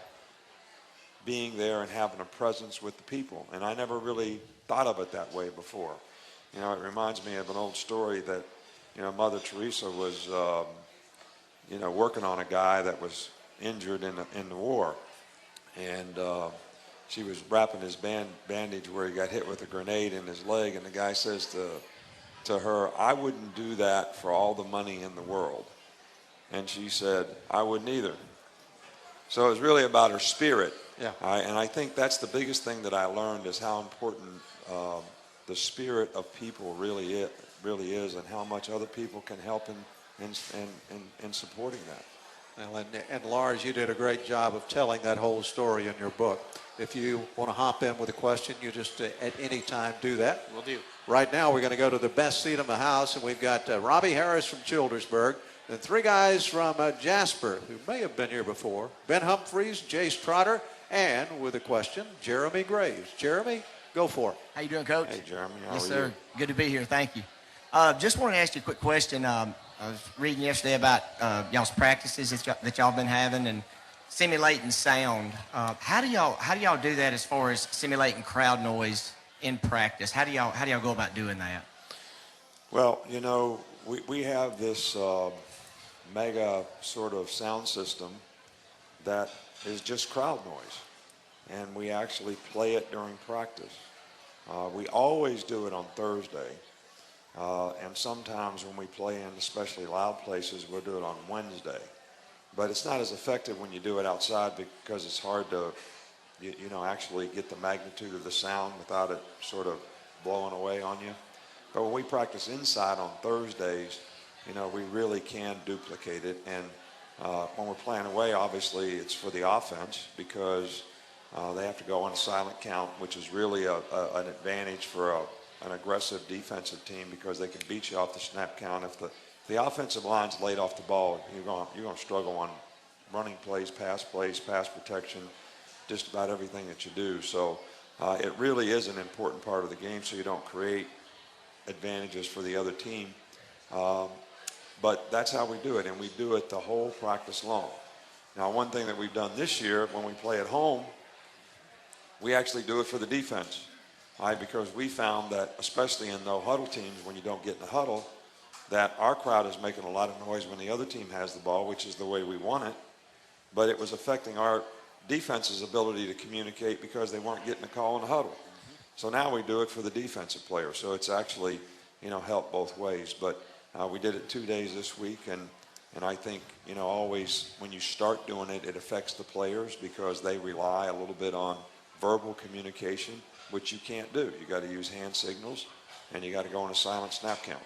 [SPEAKER 15] being there and having a presence with the people. And I never really thought of it that way before. You know, it reminds me of an old story that, you know, Mother Teresa was, you know, working on a guy that was injured in the war. And she was wrapping his bandage where he got hit with a grenade in his leg. And the guy says to her, "I wouldn't do that for all the money in the world." And she said, "I wouldn't either." So it was really about her spirit.
[SPEAKER 3] Yeah.
[SPEAKER 15] And I think that's the biggest thing that I learned is how important the spirit of people really is, and how much other people can help in supporting that.
[SPEAKER 3] Well, and Lars, you did a great job of telling that whole story in your book. If you want to hop in with a question, you just at any time do that.
[SPEAKER 1] Will do.
[SPEAKER 3] Right now, we're going to go to the best seat in the house, and we've got Robbie Harris from Childersburg, and three guys from Jasper who may have been here before: Ben Humphreys, Jace Trotter, and with a question, Jeremy Graves. Jeremy, go for it.
[SPEAKER 2] How you doing, Coach?
[SPEAKER 15] Hey, Jeremy. How
[SPEAKER 2] yes,
[SPEAKER 15] are
[SPEAKER 2] sir.
[SPEAKER 15] you?
[SPEAKER 2] Good to be here. Thank you. Just want to ask you a quick question. I was reading yesterday about y'all's practices that y'all been having and simulating sound. How do y'all do that as far as simulating crowd noise in practice? How do y'all go about doing that?
[SPEAKER 15] Well, you know, we have this mega sort of sound system that is just crowd noise, and we actually play it during practice. We always do it on Thursday, and sometimes when we play in especially loud places, we'll do it on Wednesday. But it's not as effective when you do it outside because it's hard to, you know, actually get the magnitude of the sound without it sort of blowing away on you. But when we practice inside on Thursdays, you know, we really can duplicate it. And when we're playing away, obviously it's for the offense because they have to go on a silent count, which is really an advantage for an aggressive defensive team because they can beat you off the snap count. If the offensive line's laid off the ball, you're going to struggle on running plays, pass protection, just about everything that you do. So it really is an important part of the game so you don't create advantages for the other team. But that's how we do it, and we do it the whole practice long. Now, one thing that we've done this year when we play at home, we actually do it for the defense, right? Because we found that, especially in no-huddle teams, when you don't get in the huddle, that our crowd is making a lot of noise when the other team has the ball, which is the way we want it. But it was affecting our defense's ability to communicate because they weren't getting a call in the huddle. So now we do it for the defensive player. So it's actually, you know, helped both ways. But we did it 2 days this week, and I think, you know, always when you start doing it, it affects the players because they rely a little bit on verbal communication, which you can't do. You got to use hand signals, and you got to go on a silent snap count.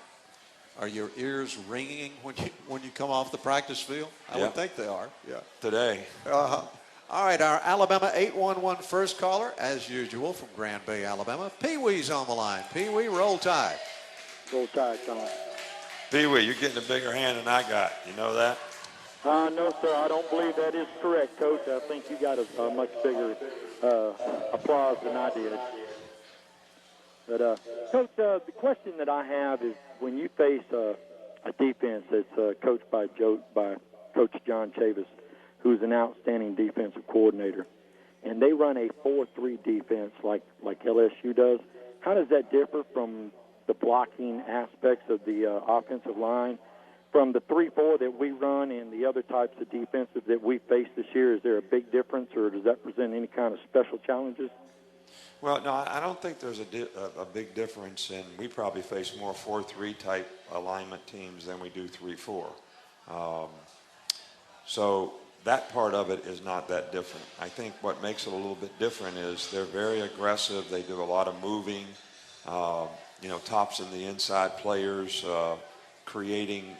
[SPEAKER 3] Are your ears ringing when you come off the practice field? I would think they are. Yeah.
[SPEAKER 15] Today.
[SPEAKER 3] All right, our Alabama 811 first caller, as usual, from Grand Bay, Alabama. Pee Wee's on the line. Pee Wee, roll tide.
[SPEAKER 4] Roll tide, Tom.
[SPEAKER 15] Pee Wee, you're getting a bigger hand than I got. You know that?
[SPEAKER 4] No, sir. I don't believe that is correct, Coach. I think you got a much bigger applause than I did. But, Coach, the question that I have is when you face a defense that's coached by Coach John Chavis, who's an outstanding defensive coordinator, and they run a 4-3 defense like LSU does, how does that differ from the blocking aspects of the offensive line? From the 3-4 that we run and the other types of defensive that we face this year, is there a big difference, or does that present any kind of special challenges?
[SPEAKER 15] Well, no, I don't think there's a big difference, and we probably face more 4-3 type alignment teams than we do 3-4. So that part of it is not that different. I think what makes it a little bit different is they're very aggressive. They do a lot of moving, you know, tops in the inside players, creating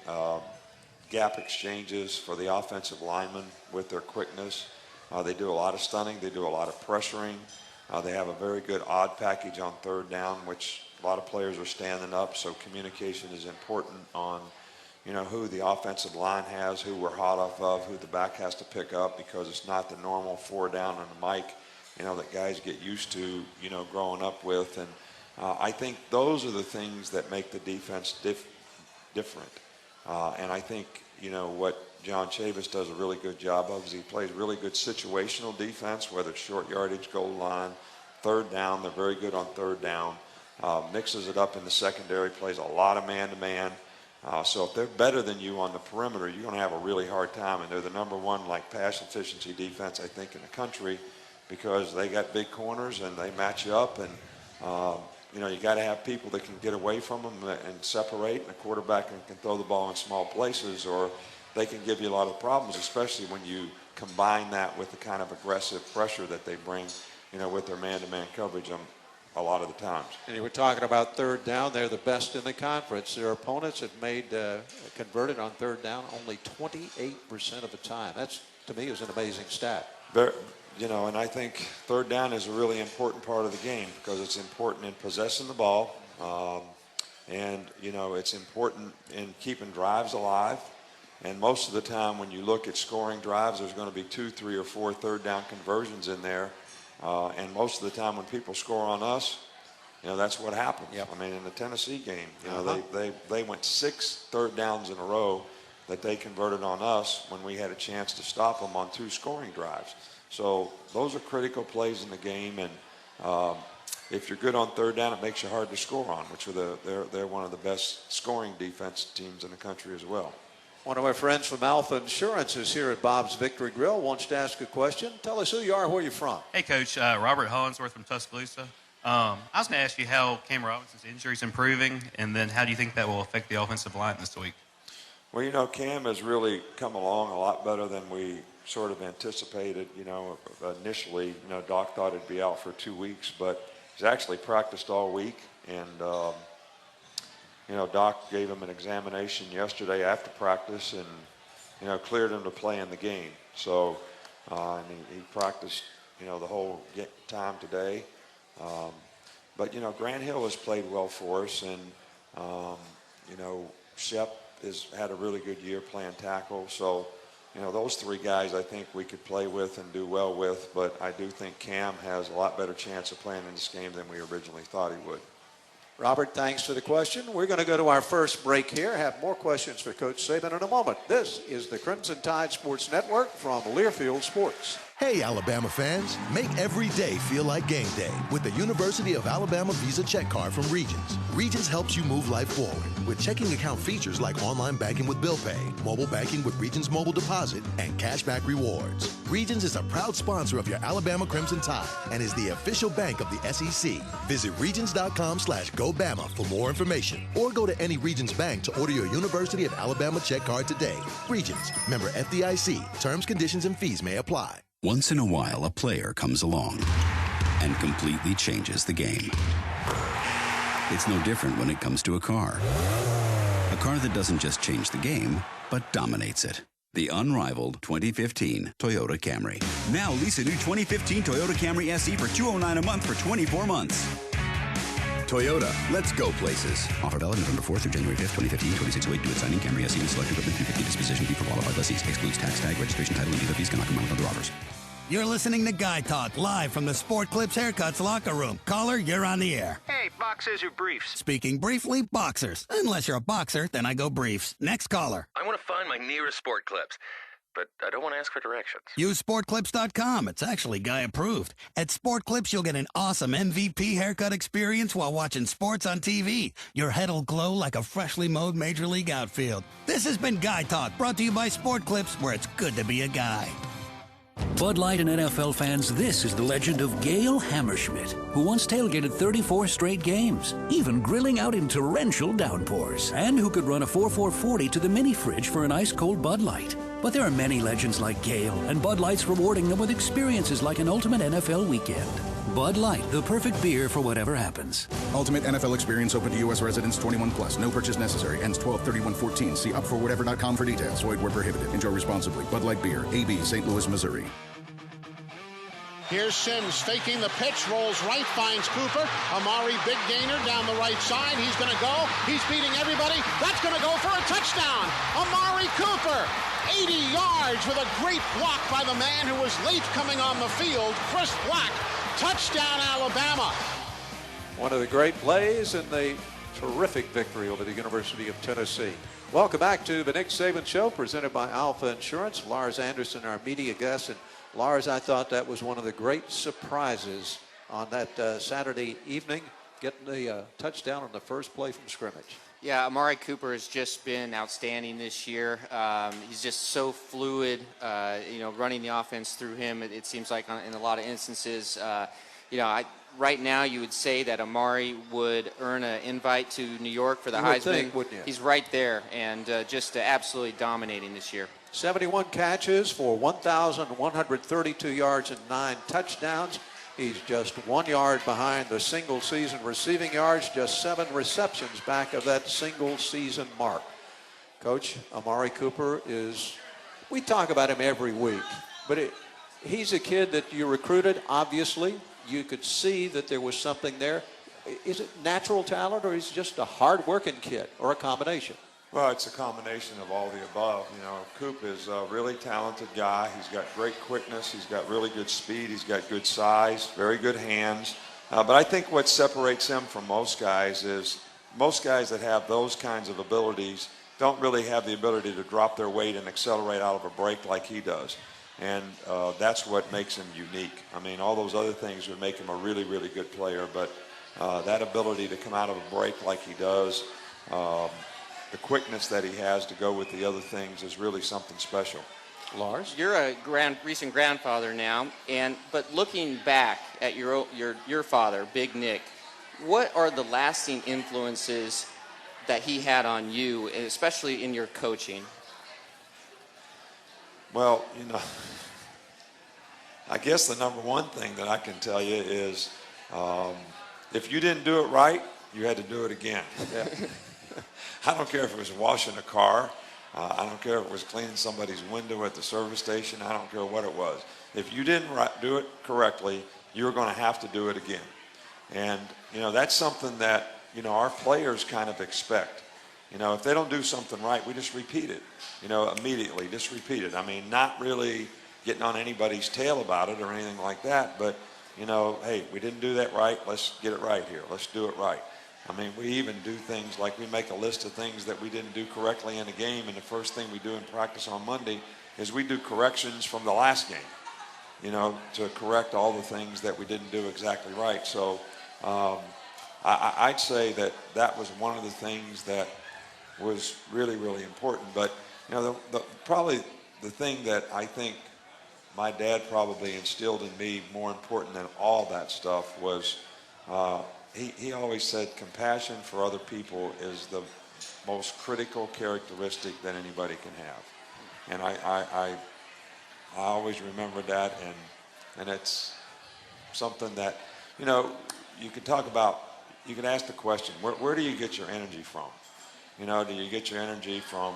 [SPEAKER 15] gap exchanges for the offensive linemen with their quickness. They do a lot of stunning. They do a lot of pressuring. They have a very good odd package on third down, which a lot of players are standing up, so communication is important on, who the offensive line has, who we're hot off of, who the back has to pick up, because it's not the normal 4 down on the mic, that guys get used to, growing up with. And I think those are the things that make the defense different. And I think, what John Chavis does a really good job of is he plays really good situational defense, whether it's short yardage, goal line, third down. They're very good on third down. Mixes it up in the secondary, plays a lot of man-to-man. So if they're better than you on the perimeter, you're going to have a really hard time. And they're the number one pass efficiency defense, I think, in the country, because they got big corners and they match you up. And you got to have people that can get away from them and separate. And a quarterback can throw the ball in small places, or they can give you a lot of problems, especially when you combine that with the kind of aggressive pressure that they bring, with their man-to-man coverage a lot of the times.
[SPEAKER 3] And you were talking about third down. They're the best in the conference. Their opponents have converted on third down only 28% of the time. That's, to me, is an amazing stat.
[SPEAKER 15] And I think third down is a really important part of the game, because it's important in possessing the ball. And it's important in keeping drives alive. And most of the time when you look at scoring drives, there's going to be 2, 3, or 4 third down conversions in there. And most of the time when people score on us, that's what happens. Yep. I mean, in the Tennessee game, they went 6 third downs in a row that they converted on us when we had a chance to stop them on 2 scoring drives. So those are critical plays in the game. And if you're good on third down, it makes you hard to score on, which they're one of the best scoring defense teams in the country as well.
[SPEAKER 3] One of our friends from Alpha Insurance is here at Bob's Victory Grill. Wants to ask a question. Tell us who you are, where you're from.
[SPEAKER 1] Hey, Coach. Robert Hollingsworth from Tuscaloosa. I was going to ask you how Cam Robinson's injury is improving, and then how do you think that will affect the offensive line this week?
[SPEAKER 15] Well, Cam has really come along a lot better than we sort of anticipated. Initially, Doc thought he'd be out for 2 weeks, but he's actually practiced all week. And, Doc gave him an examination yesterday after practice and, cleared him to play in the game. So, and he practiced, the whole time today. But, Grant Hill has played well for us. And, Shep has had a really good year playing tackle. So, those 3 guys I think we could play with and do well with. But I do think Cam has a lot better chance of playing in this game than we originally thought he would.
[SPEAKER 3] Robert, thanks for the question. We're going to go to our first break here. Have more questions for Coach Saban in a moment. This is the Crimson Tide Sports Network from Learfield Sports.
[SPEAKER 7] Hey, Alabama fans, make every day feel like game day with the University of Alabama Visa Check Card from Regions. Regions helps you move life forward with checking account features like online banking with bill pay, mobile banking with Regions Mobile Deposit, and cashback rewards. Regions is a proud sponsor of your Alabama Crimson Tide and is the official bank of the SEC. Visit regions.com/GoBama for more information, or go to any Regions bank to order your University of Alabama Check Card today. Regions, member FDIC. Terms, conditions, and fees may apply.
[SPEAKER 8] Once in a while, a player comes along and completely changes the game. It's no different when it comes to a car. A car that doesn't just change the game, but dominates it. The unrivaled 2015 Toyota Camry.
[SPEAKER 10] Now lease a new 2015 Toyota Camry SE for $209 a month for 24 months.
[SPEAKER 8] Toyota, let's go places. Offer valid November 4th through January 5th, 2015. 2608 do it signing Camry SE with select equipment. 350 disposition fee for qualified lessees. Excludes tax tag, registration title, and dealer fees. Cannot combine with other offers.
[SPEAKER 11] You're listening to Guy Talk live from the Sport Clips Haircuts locker room. Caller, you're on the air.
[SPEAKER 16] Hey, boxers or briefs?
[SPEAKER 11] Speaking briefly, boxers. Unless you're a boxer, then I go briefs. Next caller.
[SPEAKER 16] I want to find my nearest Sport Clips, but I don't want to ask for directions.
[SPEAKER 11] Use sportclips.com. It's actually Guy approved. At Sport Clips, you'll get an awesome MVP haircut experience while watching sports on TV. Your head'll glow like a freshly mowed Major League outfield. This has been Guy Talk, brought to you by Sport Clips, where it's good to be a guy.
[SPEAKER 17] Bud Light and NFL fans, this is the legend of Gail Hammerschmidt, who once tailgated 34 straight games, even grilling out in torrential downpours, and who could run a 4.440 to the mini fridge for an ice-cold Bud Light. But there are many legends like Gale, and Bud Light's rewarding them with experiences like an ultimate NFL weekend. Bud Light, the perfect beer for whatever happens.
[SPEAKER 18] Ultimate NFL experience open to U.S. residents 21 plus. No purchase necessary. Ends 12/31/14. See upforwhatever.com for details. Void where prohibited. Enjoy responsibly. Bud Light Beer. AB, St. Louis, Missouri.
[SPEAKER 19] Here's Sims faking the pitch, rolls right, finds Cooper. Amari, big gainer down the right side. He's going to go. He's beating everybody. That's going to go for a touchdown. Amari Cooper, 80 yards with a great block by the man who was late coming on the field, Chris Black. Touchdown, Alabama.
[SPEAKER 3] One of the great plays in the terrific victory over the University of Tennessee. Welcome back to the Nick Saban Show, presented by Alpha Insurance. Lars Anderson, our media guest. And Lars, I thought that was one of the great surprises on that Saturday evening, getting the touchdown on the first play from scrimmage.
[SPEAKER 30] Yeah, Amari Cooper has just been outstanding this year. He's just so fluid, running the offense through him. It seems like in a lot of instances, right now you would say that Amari would earn an invite to New York for the Heisman.
[SPEAKER 3] Wouldn't you?
[SPEAKER 30] He's right there and just absolutely dominating this year.
[SPEAKER 3] 71 catches for 1,132 yards and 9 touchdowns. He's just 1 yard behind the single-season receiving yards, just 7 receptions back of that single-season mark. Coach, Amari Cooper we talk about him every week, but he's a kid that you recruited, obviously. You could see that there was something there. Is it natural talent, or is he just a hard-working kid, or a combination?
[SPEAKER 15] Well, it's a combination of all the above. Coop is a really talented guy. He's got great quickness. He's got really good speed. He's got good size, very good hands. But I think what separates him from most guys is most guys that have those kinds of abilities don't really have the ability to drop their weight and accelerate out of a break like he does. And that's what makes him unique. I mean, all those other things would make him a really, really good player. But that ability to come out of a break like he does, the quickness that he has to go with the other things is really something special.
[SPEAKER 3] Lars?
[SPEAKER 30] You're a recent grandfather now, but looking back at your father, Big Nick, what are the lasting influences that he had on you, especially in your coaching?
[SPEAKER 15] Well, I guess the number one thing that I can tell you is if you didn't do it right, you had to do it again.
[SPEAKER 3] Yeah.
[SPEAKER 15] I don't care if it was washing a car. I don't care if it was cleaning somebody's window at the service station. I don't care what it was. If you didn't do it correctly, you were going to have to do it again. And, that's something that, our players kind of expect. If they don't do something right, we just repeat it, immediately. Just repeat it. I mean, not really getting on anybody's tail about it or anything like that, but, hey, we didn't do that right. Let's get it right here. Let's do it right. I mean, we even do things like we make a list of things that we didn't do correctly in a game, and the first thing we do in practice on Monday is we do corrections from the last game, to correct all the things that we didn't do exactly right. So I'd say that was one of the things that was really, really important. But, probably the thing that I think my dad probably instilled in me more important than all that stuff was he always said compassion for other people is the most critical characteristic that anybody can have. And I always remember that, and it's something that, you could talk about, you could ask the question, where do you get your energy from? Do you get your energy from,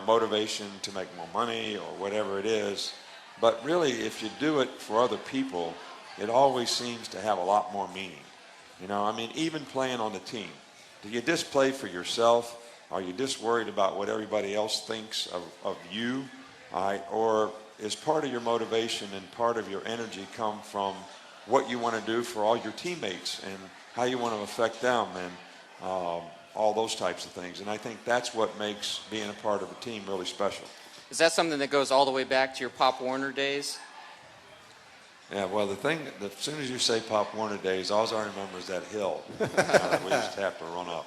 [SPEAKER 15] motivation to make more money or whatever it is? But really, if you do it for other people, it always seems to have a lot more meaning. Even playing on the team, do you just play for yourself? Are you just worried about what everybody else thinks of you? Or is part of your motivation and part of your energy come from what you want to do for all your teammates and how you want to affect them and all those types of things? And I think that's what makes being a part of a team really special.
[SPEAKER 30] Is that something that goes all the way back to your Pop Warner days?
[SPEAKER 15] Yeah, well, as soon as you say Pop Warner days, all I remember is that hill that we used to have to run up.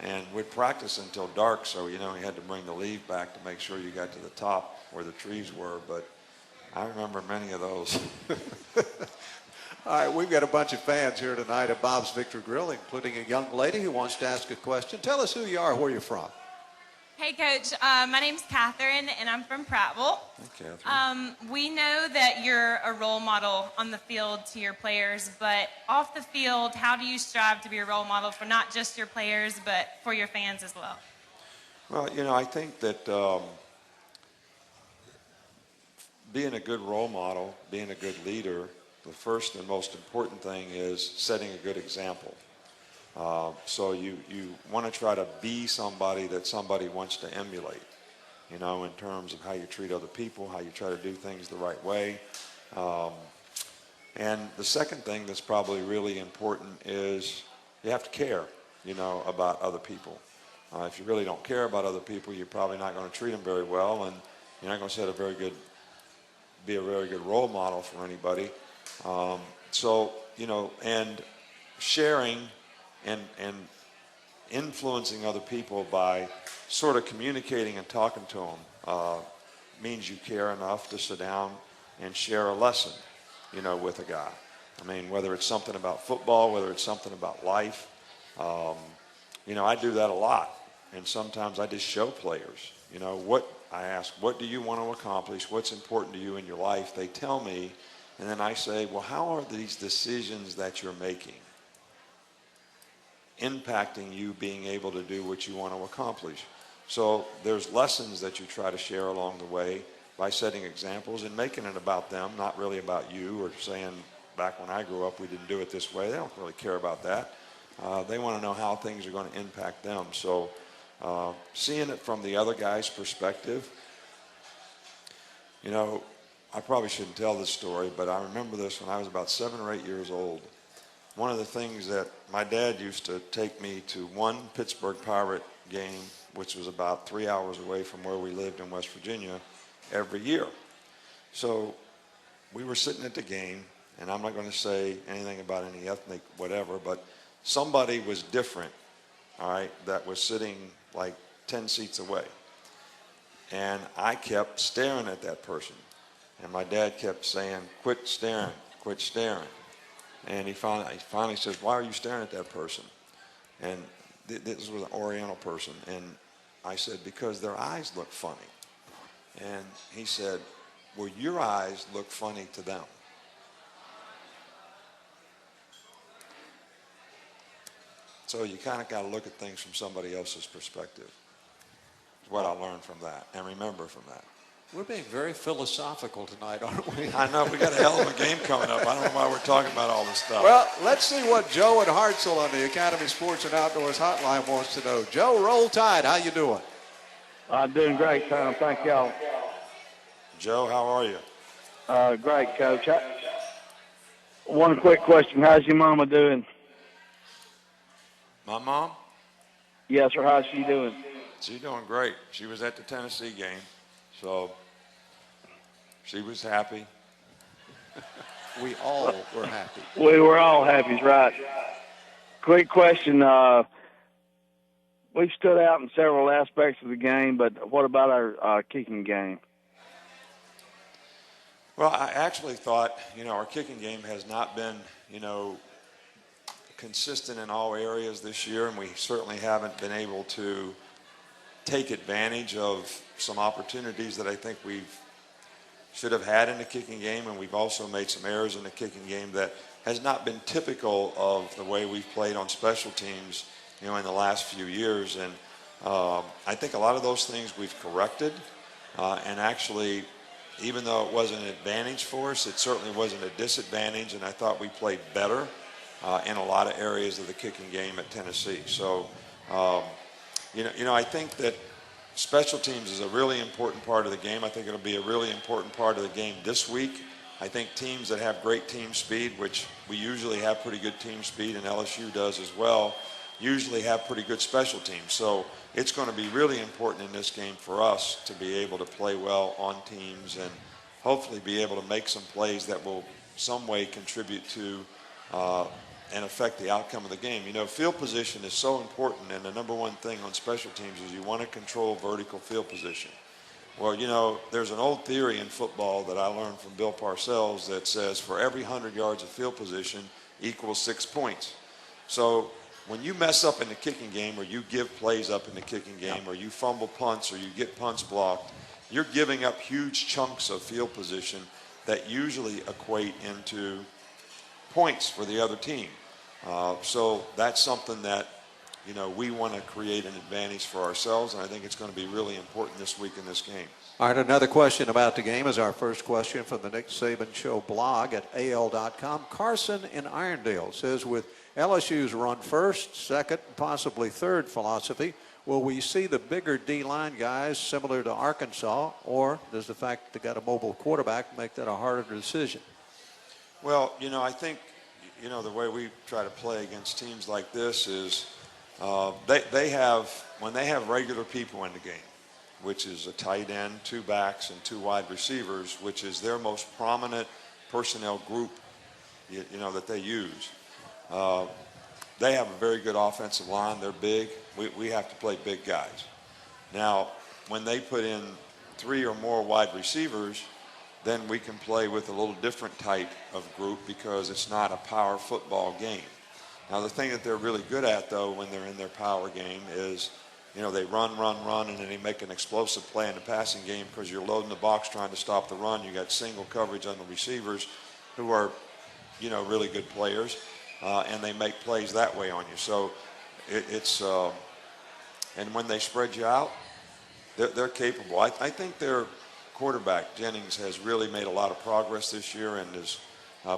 [SPEAKER 15] And we'd practice until dark, so, you had to bring the leave back to make sure you got to the top where the trees were. But I remember many of those.
[SPEAKER 3] All right, we've got a bunch of fans here tonight at Bob's Victory Grill, including a young lady who wants to ask a question. Tell us who you are, where you're from.
[SPEAKER 20] Hey, Coach. My name's Catherine, and I'm from Prattville.
[SPEAKER 15] Hey, Catherine.
[SPEAKER 20] We know that you're a role model on the field to your players, but off the field, how do you strive to be a role model for not just your players, but for your fans as well?
[SPEAKER 15] Well, I think that being a good role model, being a good leader, the first and most important thing is setting a good example. So you want to try to be somebody that somebody wants to emulate, in terms of how you treat other people, how you try to do things the right way. And the second thing that's probably really important is you have to care, about other people. If you really don't care about other people, you're probably not going to treat them very well, and you're not going to be a very good role model for anybody. And sharing and influencing other people by sort of communicating and talking to them means you care enough to sit down and share a lesson, with a guy. I mean, whether it's something about football, whether it's something about life, I do that a lot. And sometimes I just show players, I ask, what do you want to accomplish? What's important to you in your life? They tell me, and then I say, well, how are these decisions that you're making impacting you being able to do what you want to accomplish? So there's lessons that you try to share along the way by setting examples and making it about them, not really about you, or saying, back when I grew up, we didn't do it this way. They don't really care about that. They want to know how things are going to impact them. So seeing it from the other guy's perspective, I probably shouldn't tell this story, but I remember this when I was about 7 or 8 years old. One of the things that my dad used to take me to one Pittsburgh Pirate game, which was about 3 hours away from where we lived in West Virginia, every year. So we were sitting at the game, and I'm not going to say anything about any ethnic whatever, but somebody was different, all right, that was sitting like 10 seats away. And I kept staring at that person. And my dad kept saying, quit staring, quit staring. And he finally says, why are you staring at that person? And this was an Oriental person. And I said, because their eyes look funny. And he said, well, your eyes look funny to them. So you kind of got to look at things from somebody else's perspective. Is what I learned from that and remember from that.
[SPEAKER 3] We're being very philosophical tonight, aren't we?
[SPEAKER 15] I know. We got a hell of a game coming up. I don't know why we're talking about all this stuff.
[SPEAKER 3] Well, let's see what Joe in Hartselle on the Academy Sports and Outdoors Hotline wants to know. Joe, roll tide. How you doing?
[SPEAKER 21] I'm doing great, Tom. Thank y'all.
[SPEAKER 15] Joe, how are you?
[SPEAKER 21] Great, Coach. One quick question. How's your mama doing?
[SPEAKER 15] My mom?
[SPEAKER 21] Yes, sir. How's she doing?
[SPEAKER 15] She's doing great. She was at the Tennessee game, so she was happy.
[SPEAKER 3] We all were happy.
[SPEAKER 21] We were all happy, right. Quick question. We've stood out in several aspects of the game, but what about our kicking game?
[SPEAKER 15] Well, I actually thought, our kicking game has not been, consistent in all areas this year, and we certainly haven't been able to take advantage of some opportunities that I think we should have had in the kicking game, and we've also made some errors in the kicking game that has not been typical of the way we've played on special teams, in the last few years. And I think a lot of those things we've corrected, and actually, even though it wasn't an advantage for us, it certainly wasn't a disadvantage, and I thought we played better in a lot of areas of the kicking game at Tennessee. So, I think that special teams is a really important part of the game. I think it'll be a really important part of the game this week. I think teams that have great team speed, which we usually have pretty good team speed, and LSU does as well, usually have pretty good special teams. So it's going to be really important in this game for us to be able to play well on teams and hopefully be able to make some plays that will some way contribute to and affect the outcome of the game. Field position is so important, and the number one thing on special teams is you want to control vertical field position. Well, there's an old theory in football that I learned from Bill Parcells that says for every 100 yards of field position equals 6 points. So when you mess up in the kicking game, or you give plays up in the kicking game, or you fumble punts, or you get punts blocked, you're giving up huge chunks of field position that usually equate into points for the other team. So that's something that, you know, we want to create an advantage for ourselves, and I think it's going to be really important this week in this game.
[SPEAKER 3] All right, another question about the game is our first question from the Nick Saban Show blog at AL.com. Carson in Irondale says, with LSU's run first, second, possibly third philosophy, will we see the bigger D-line guys similar to Arkansas, or does the fact they got a mobile quarterback make that a harder decision?
[SPEAKER 15] Well, you know, I think, you know, the way we try to play against teams like this is they have, when they have regular people in the game, which is a tight end, 2 backs, and 2 wide receivers, which is their most prominent personnel group, you know, that they use. They have a very good offensive line. They're big. We have to play big guys. Now, when they put in 3 or more wide receivers, then we can play with a little different type of group because it's not a power football game. Now, the thing that they're really good at, though, when they're in their power game is, you know, they run, and then they make an explosive play in the passing game because you're loading the box trying to stop the run. You got single coverage on the receivers who are, you know, really good players, and they make plays that way on you. So and when they spread you out, they're capable. I think their quarterback, Jennings, has really made a lot of progress this year and has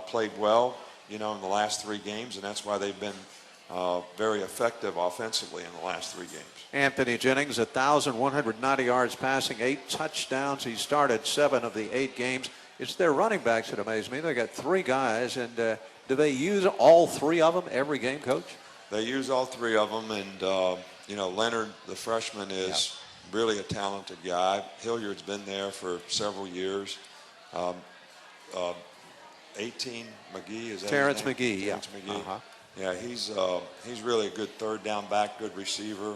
[SPEAKER 15] played well, you know, in the last 3 games, and that's why they've been very effective offensively in the last 3 games.
[SPEAKER 3] Anthony Jennings, 1,190 yards passing, 8 touchdowns. He started 7 of the 8 games. It's their running backs that amaze me. They got 3 guys, and do they use all 3 of them every game, Coach?
[SPEAKER 15] They use all 3 of them, and you know, Leonard, the freshman, is really a talented guy. Hilliard's been there for several years. 18 McGee, is that
[SPEAKER 3] Terrence
[SPEAKER 15] his name?
[SPEAKER 3] McGee,
[SPEAKER 15] Terrence
[SPEAKER 3] yeah.
[SPEAKER 15] McGee. Yeah, he's really a good 3rd down back, good receiver,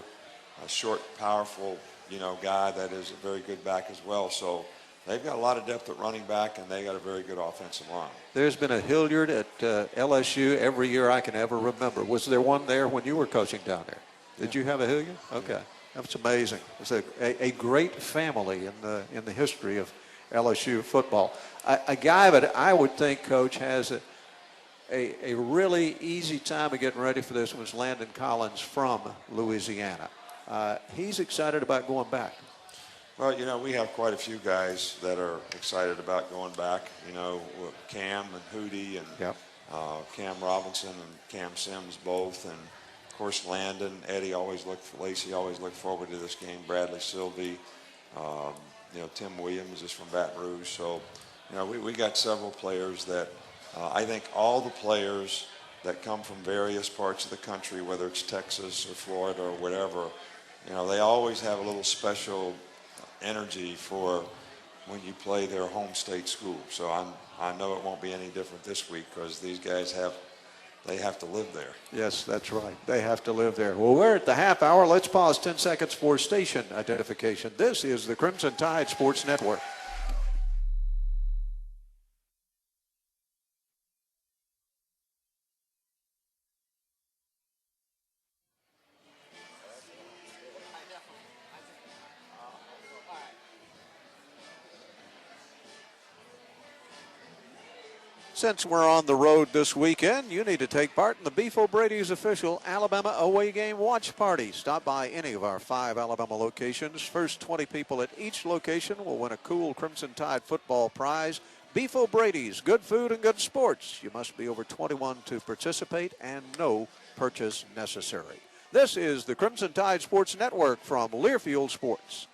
[SPEAKER 15] a short, powerful, you know, guy that is a very good back as well. So they've got a lot of depth at running back, and they got a very good offensive line.
[SPEAKER 3] There's been a Hilliard at LSU every year I can ever remember. Was there one there when you were coaching down there? Did you have a Hilliard? Okay, that's amazing. It's a great family in the history of LSU football. A guy that I would think, Coach, has a really easy time of getting ready for this was Landon Collins from Louisiana. He's excited about going back.
[SPEAKER 15] Well, you know, we have quite a few guys that are excited about going back. You know, Cam and Hootie and Cam Robinson and Cam Sims both, and of course Landon, Eddie Lacey always looked forward to this game. Bradley Sylvie, you know, Tim Williams is from Baton Rouge. So, you know, we got several players that I think all the players that come from various parts of the country, whether it's Texas or Florida or whatever, you know, they always have a little special energy for when you play their home state school. So I know it won't be any different this week because these guys have to live there.
[SPEAKER 3] Yes, that's right. They have to live there. Well, we're at the half hour. Let's pause 10 seconds for station identification. This is the Crimson Tide Sports Network. Since we're on the road this weekend, you need to take part in the Beef O'Brady's official Alabama away game watch party. Stop by any of our 5 Alabama locations. First 20 people at each location will win a cool Crimson Tide football prize. Beef O'Brady's, good food and good sports. You must be over 21 to participate and no purchase necessary. This is the Crimson Tide Sports Network from Learfield Sports.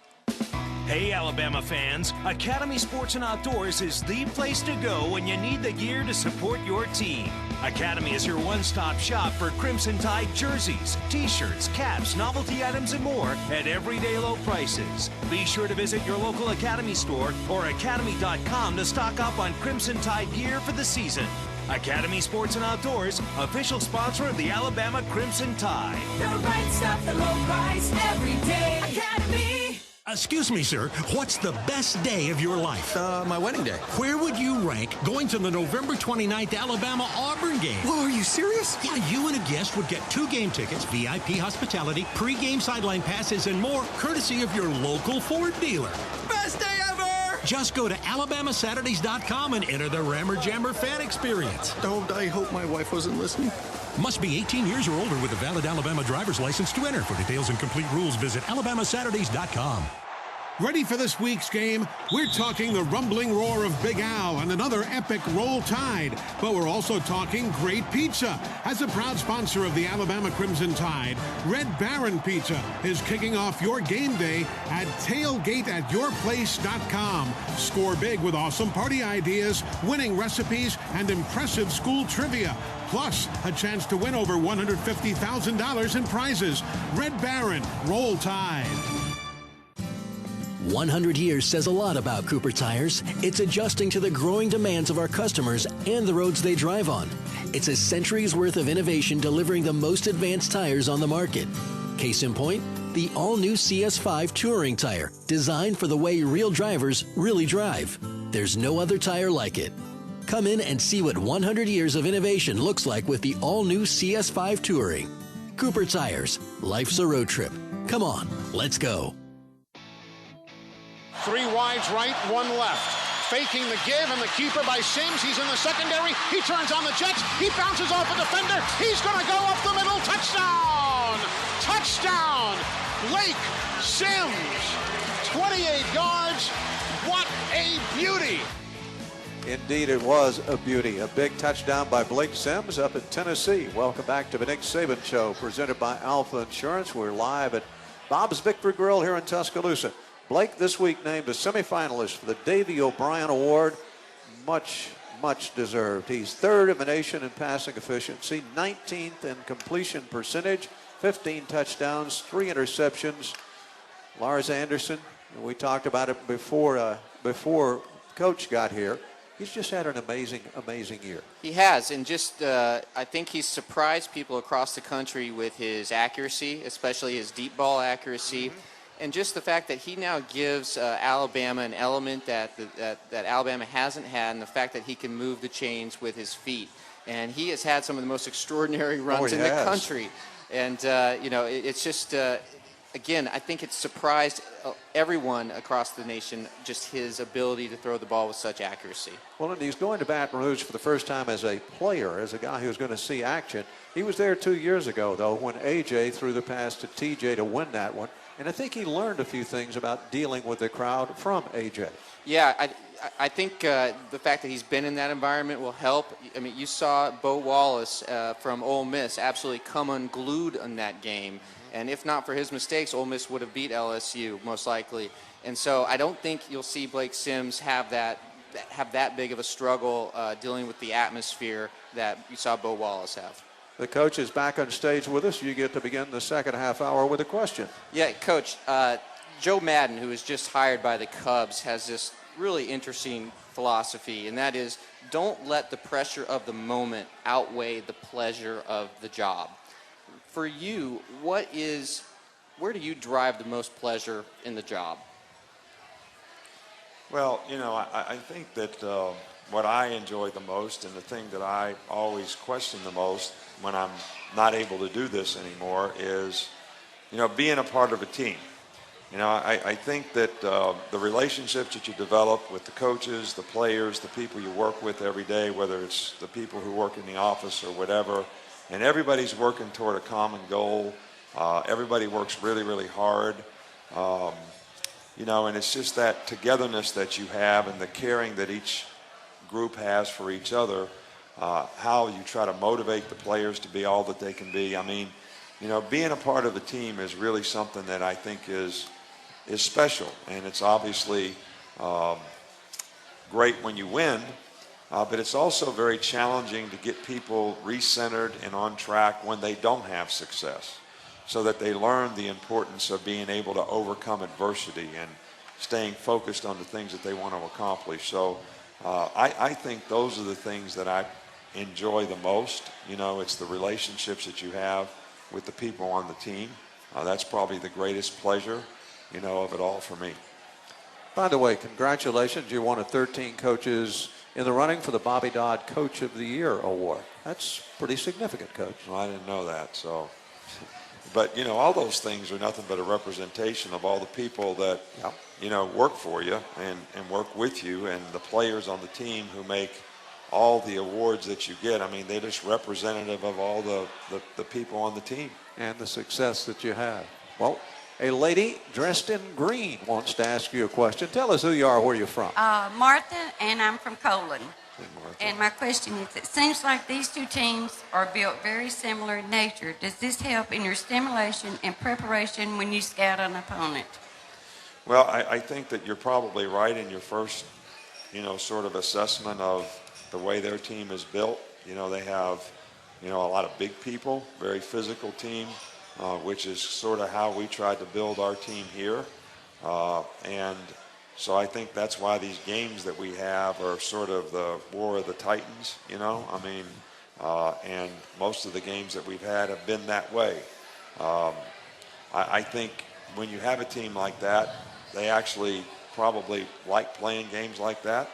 [SPEAKER 5] Hey, Alabama fans, Academy Sports and Outdoors is the place to go when you need the gear to support your team. Academy is your one-stop shop for Crimson Tide jerseys, t-shirts, caps, novelty items, and more at everyday low prices. Be sure to visit your local Academy store or academy.com to stock up on Crimson Tide gear for the season. Academy Sports and Outdoors, official sponsor of the Alabama Crimson Tide.
[SPEAKER 6] The right stuff, the low price, every day. Academy. Excuse me, sir. What's the best day of your life?
[SPEAKER 12] My wedding day.
[SPEAKER 6] Where would you rank going to the November 29th Alabama-Auburn game?
[SPEAKER 12] Whoa, are you serious?
[SPEAKER 6] Yeah, you and a guest would get 2 game tickets, VIP hospitality, pre-game sideline passes, and more, courtesy of your local Ford dealer.
[SPEAKER 12] Best day ever!
[SPEAKER 6] Just go to AlabamaSaturdays.com and enter the Rammer Jammer fan experience.
[SPEAKER 12] Oh, I hope my wife wasn't listening.
[SPEAKER 6] Must be 18 years or older with a valid Alabama driver's license to enter. For details and complete rules, visit AlabamaSaturdays.com.
[SPEAKER 22] Ready for this week's game? We're talking the rumbling roar of Big Al and another epic Roll Tide. But we're also talking great pizza. As a proud sponsor of the Alabama Crimson Tide, Red Baron Pizza is kicking off your game day at tailgateatyourplace.com. Score big with awesome party ideas, winning recipes, and impressive school trivia. Plus, a chance to win over $150,000 in prizes. Red Baron, Roll Tide.
[SPEAKER 23] 100 years says a lot about Cooper Tires. It's adjusting to the growing demands of our customers and the roads they drive on. It's a century's worth of innovation delivering the most advanced tires on the market. Case in point, the all-new CS5 Touring tire, designed for the way real drivers really drive. There's no other tire like it. Come in and see what 100 years of innovation looks like with the all-new CS5 Touring. Cooper Tires. Life's a road trip. Come on, let's go.
[SPEAKER 19] 3 wides right, 1 left. Faking the give and the keeper by Sims. He's in the secondary. He turns on the Jets. He bounces off a defender. He's going to go up the middle. Touchdown! Touchdown! Blake Sims. 28 yards. What a beauty.
[SPEAKER 3] Indeed, it was a beauty. A big touchdown by Blake Sims up in Tennessee. Welcome back to the Nick Saban Show, presented by Alpha Insurance. We're live at Bob's Victory Grill here in Tuscaloosa. Blake this week named a semifinalist for the Davy O'Brien Award. Much, much deserved. He's 3rd in the nation in passing efficiency, 19th in completion percentage, 15 touchdowns, 3 interceptions. Lars Anderson, we talked about it before Coach got here. He's just had an amazing, amazing year.
[SPEAKER 30] He has, and just I think he's surprised people across the country with his accuracy, especially his deep ball accuracy. Mm-hmm. And just the fact that he now gives Alabama an element that Alabama hasn't had, and the fact that he can move the chains with his feet. And he has had some of the most extraordinary runs in the country. And, it's just, again, I think it's surprised everyone across the nation, just his ability to throw the ball with such accuracy.
[SPEAKER 3] Well, and he's going to Baton Rouge for the first time as a player, as a guy who's going to see action. He was there 2 years ago, though, when A.J. threw the pass to T.J. to win that one. And I think he learned a few things about dealing with the crowd from A.J.
[SPEAKER 30] Yeah, I think the fact that he's been in that environment will help. I mean, you saw Bo Wallace from Ole Miss absolutely come unglued in that game. And if not for his mistakes, Ole Miss would have beat LSU, most likely. And so I don't think you'll see Blake Sims have that big of a struggle dealing with the atmosphere that you saw Bo Wallace have.
[SPEAKER 3] The coach is back on stage with us. You get to begin the second half hour with a question.
[SPEAKER 30] Yeah, Coach, Joe Madden, who was just hired by the Cubs, has this really interesting philosophy, and that is don't let the pressure of the moment outweigh the pleasure of the job. For you, where do you derive the most pleasure in the job?
[SPEAKER 15] Well, I think that what I enjoy the most, and the thing that I always question the most when I'm not able to do this anymore, is, being a part of a team. I think that the relationships that you develop with the coaches, the players, the people you work with every day, whether it's the people who work in the office or whatever, and everybody's working toward a common goal. Everybody works really, really hard. And it's just that togetherness that you have and the caring that each group has for each other, how you try to motivate the players to be all that they can be. I mean, being a part of the team is really something that I think is special, and it's obviously great when you win, but it's also very challenging to get people recentered and on track when they don't have success, so that they learn the importance of being able to overcome adversity and staying focused on the things that they want to accomplish. So I think those are the things that I enjoy the most. It's the relationships that you have with the people on the team. That's probably the greatest pleasure. of it all for me.
[SPEAKER 3] By the way, congratulations. You're one of 13 coaches in the running for the Bobby Dodd Coach of the Year award. That's pretty significant, Coach.
[SPEAKER 15] Well, I didn't know that. So, but, all those things are nothing but a representation of all the people that, work for you and work with you, and the players on the team who make all the awards that you get. I mean, they're just representative of all the people on the team.
[SPEAKER 3] And the success that you have. Well, a lady dressed in green wants to ask you a question. Tell us who you are, where you're from.
[SPEAKER 2] Martha, and I'm from Colon. And my question is, it seems like these two teams are built very similar in nature. Does this help in your stimulation and preparation when you scout an opponent?
[SPEAKER 15] Well, I think that you're probably right in your first, sort of assessment of the way their team is built. They have, a lot of big people, very physical team, which is sort of how we tried to build our team here. And so I think that's why these games that we have are sort of the War of the Titans, and most of the games that we've had have been that way. I think when you have a team like that, they actually probably like playing games like that.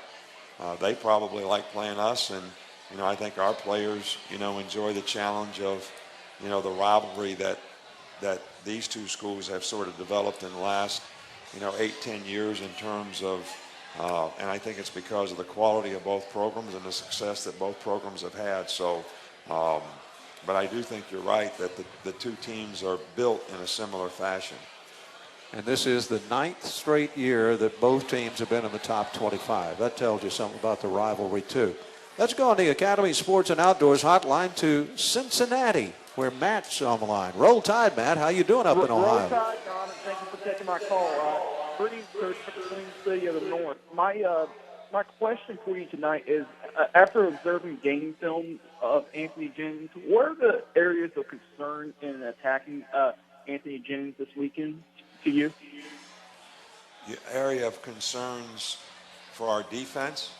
[SPEAKER 15] They probably like playing us, and I think our players enjoy the challenge of the rivalry that these two schools have sort of developed in the last 8-10 years in terms of and I think it's because of the quality of both programs and the success that both programs have had. So but I do think you're right that the two teams are built in a similar fashion.
[SPEAKER 3] And this is the 9th straight year that both teams have been in the top 25. That tells you something about the rivalry, too. Let's go on the Academy Sports and Outdoors hotline to Cincinnati, where Matt's on the line. Roll Tide, Matt. How you doing up in Ohio?
[SPEAKER 9] Roll Tide, Don, and thank you for taking my call. Greetings to Queen City of the North. My question for you tonight is, after observing game film of Anthony Jennings, what are the areas of concern in attacking Anthony Jennings this weekend to you?
[SPEAKER 15] The area of concerns for our defense?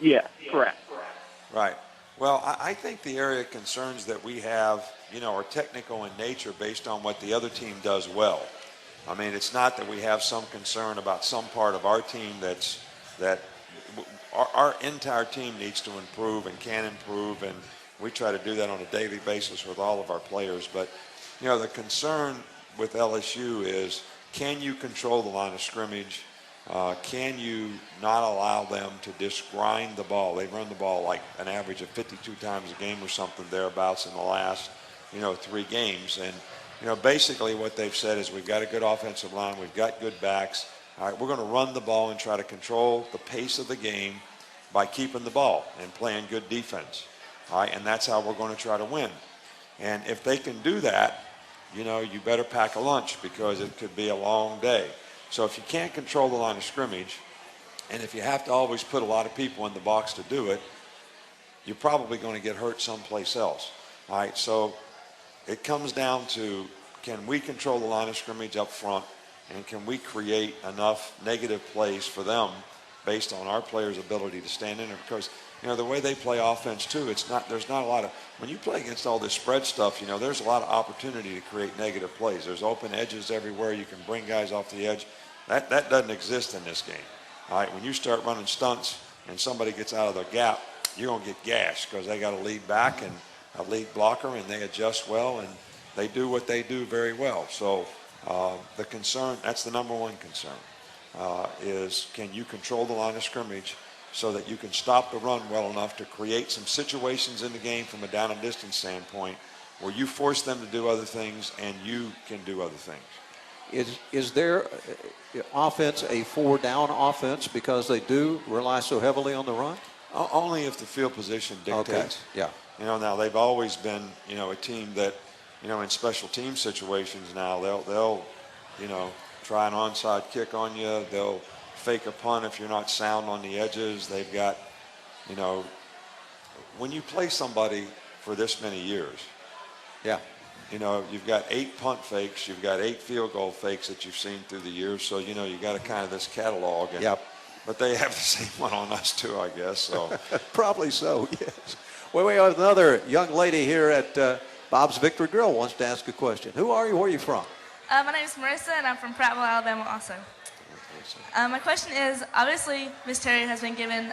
[SPEAKER 9] Yeah, correct.
[SPEAKER 15] Right. Well, I think the area of concerns that we have, are technical in nature based on what the other team does well. I mean, it's not that we have some concern about some part of our team that our entire team needs to improve and can improve, and we try to do that on a daily basis with all of our players. But, the concern with LSU is, can you control the line of scrimmage? Can you not allow them to just grind the ball? They run the ball like an average of 52 times a game or something thereabouts in the last, 3 games. And, basically what they've said is we've got a good offensive line, we've got good backs. All right, we're going to run the ball and try to control the pace of the game by keeping the ball and playing good defense. All right, and that's how we're going to try to win. And if they can do that, you better pack a lunch because it could be a long day. So if you can't control the line of scrimmage, and if you have to always put a lot of people in the box to do it, you're probably going to get hurt someplace else. All right, so it comes down to, can we control the line of scrimmage up front, and can we create enough negative plays for them based on our players' ability to stand in there? Because, the way they play offense too, there's not a lot of, when you play against all this spread stuff, there's a lot of opportunity to create negative plays. There's open edges everywhere. You can bring guys off the edge. That doesn't exist in this game. All right, when you start running stunts and somebody gets out of the gap, you're going to get gashed because they got a lead back and a lead blocker, and they adjust well, and they do what they do very well. So the concern, that's the number one concern, is can you control the line of scrimmage so that you can stop the run well enough to create some situations in the game from a down and distance standpoint where you force them to do other things and you can do other things.
[SPEAKER 3] Is their offense a 4-down offense because they do rely so heavily on the run?
[SPEAKER 15] Only if the field position dictates.
[SPEAKER 3] Okay. Yeah.
[SPEAKER 15] Now they've always been, a team that, in special team situations now, they'll try an onside kick on you. They'll fake a punt if you're not sound on the edges. They've got, when you play somebody for this many years,
[SPEAKER 3] yeah,
[SPEAKER 15] you've got 8 punt fakes, you've got 8 field goal fakes that you've seen through the years. So, you got a kind of this catalog. And,
[SPEAKER 3] yep.
[SPEAKER 15] But they have the same one on us too, I guess. So
[SPEAKER 3] probably so, yes. Well, we have another young lady here at Bob's Victory Grill wants to ask a question. Who are you? Where are you from?
[SPEAKER 1] My name is Marissa, and I'm from Prattville, Alabama also. My question is, obviously, Ms. Terry has been given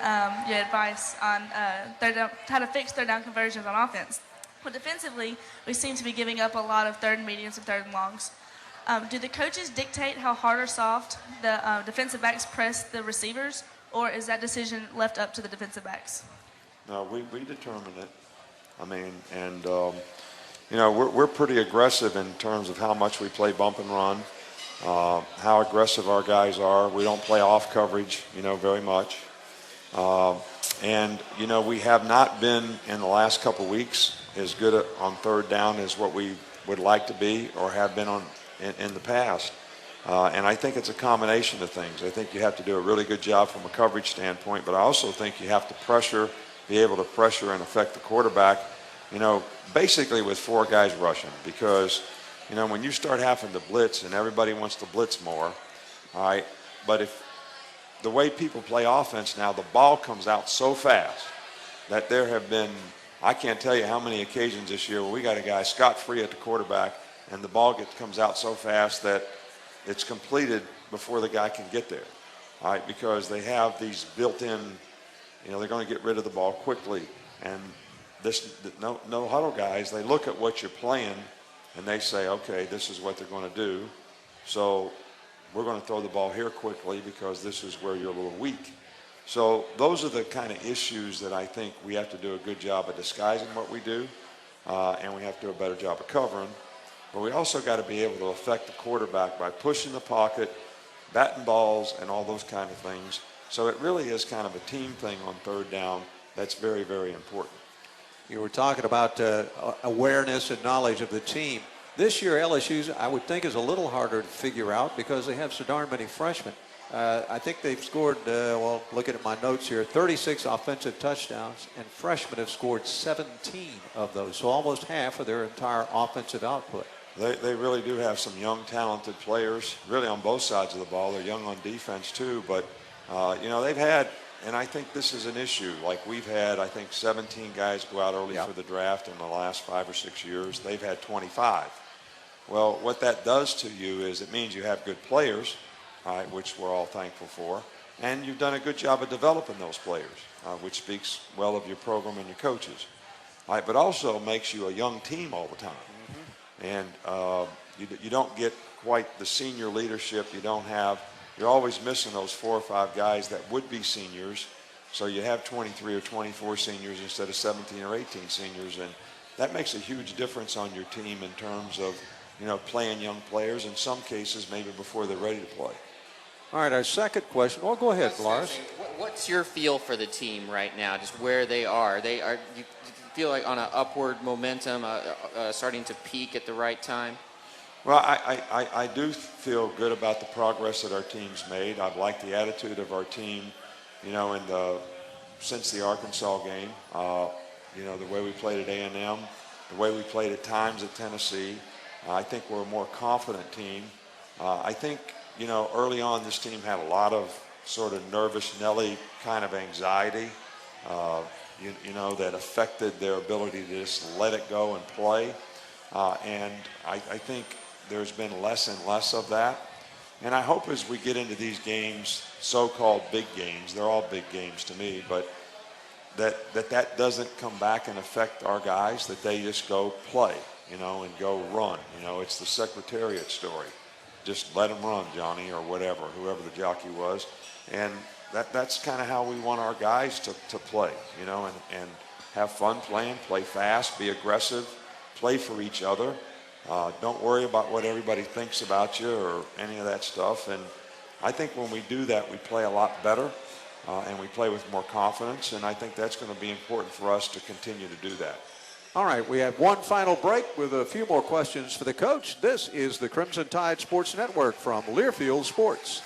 [SPEAKER 1] your advice on how to fix third down conversions on offense. But defensively, we seem to be giving up a lot of third and mediums and third and longs. Do the coaches dictate how hard or soft the defensive backs press the receivers, or is that decision left up to the defensive backs?
[SPEAKER 15] No, we determine it. I mean, and, we're pretty aggressive in terms of how much we play bump and run, how aggressive our guys are. We don't play off coverage, very much. And, we have not been in the last couple weeks as good on third down as what we would like to be or have been in the past. And I think it's a combination of things. I think you have to do a really good job from a coverage standpoint, but I also think you have to be able to pressure and affect the quarterback, basically with 4 guys rushing. Because, when you start having to blitz and everybody wants to blitz more, all right, but if the way people play offense now, the ball comes out so fast that there have been, I can't tell you how many occasions this year where we got a guy scot-free at the quarterback and the ball comes out so fast that it's completed before the guy can get there, all right, because they have these built-in, they're going to get rid of the ball quickly. And no huddle guys, they look at what you're playing and they say, okay, this is what they're going to do. So we're going to throw the ball here quickly because this is where you're a little weak. So those are the kind of issues that I think we have to do a good job of disguising what we do, and we have to do a better job of covering. But we also got to be able to affect the quarterback by pushing the pocket, batting balls, and all those kind of things. So it really is kind of a team thing on third down that's very, very important.
[SPEAKER 3] You were talking about awareness and knowledge of the team. This year, LSU's, I would think, is a little harder to figure out because they have so darn many freshmen. I think they've scored, looking at my notes here, 36 offensive touchdowns, and freshmen have scored 17 of those, so almost half of their entire offensive output.
[SPEAKER 15] They really do have some young, talented players, really on both sides of the ball. They're young on defense, too, but, they've had, and I think this is an issue. Like we've had, I think, 17 guys go out early for the draft in the last 5 or 6 years. They've had 25. Well, what that does to you is it means you have good players, which we're all thankful for, and you've done a good job of developing those players, which speaks well of your program and your coaches. But also makes you a young team all the time. And you don't get quite the senior leadership. You're always missing those 4 or 5 guys that would be seniors. So you have 23 or 24 seniors instead of 17 or 18 seniors. And that makes a huge difference on your team in terms of, playing young players, in some cases maybe before they're ready to play.
[SPEAKER 3] All right, our second question. Oh, go ahead, Lars.
[SPEAKER 4] What's your feel for the team right now, just where they are? You feel like on an upward momentum, starting to peak at the right time?
[SPEAKER 15] Well, I do feel good about the progress that our team's made. I've liked the attitude of our team, since the Arkansas game. The way we played at A&M, the way we played at times at Tennessee. I think we're a more confident team. I think, early on this team had a lot of sort of nervous Nelly kind of anxiety, that affected their ability to just let it go and play. And I think there's been less and less of that. And I hope as we get into these games, so-called big games, they're all big games to me, but that doesn't come back and affect our guys, that they just go play, and go run. It's the Secretariat story. Just let them run, Johnny, or whatever, whoever the jockey was. And that's kind of how we want our guys to play, and have fun playing, play fast, be aggressive, play for each other. Don't worry about what everybody thinks about you or any of that stuff. And I think when we do that, we play a lot better, and we play with more confidence. And I think that's going to be important for us to continue to do that.
[SPEAKER 3] All right, we have one final break with a few more questions for the coach. This is the Crimson Tide Sports Network from Learfield Sports.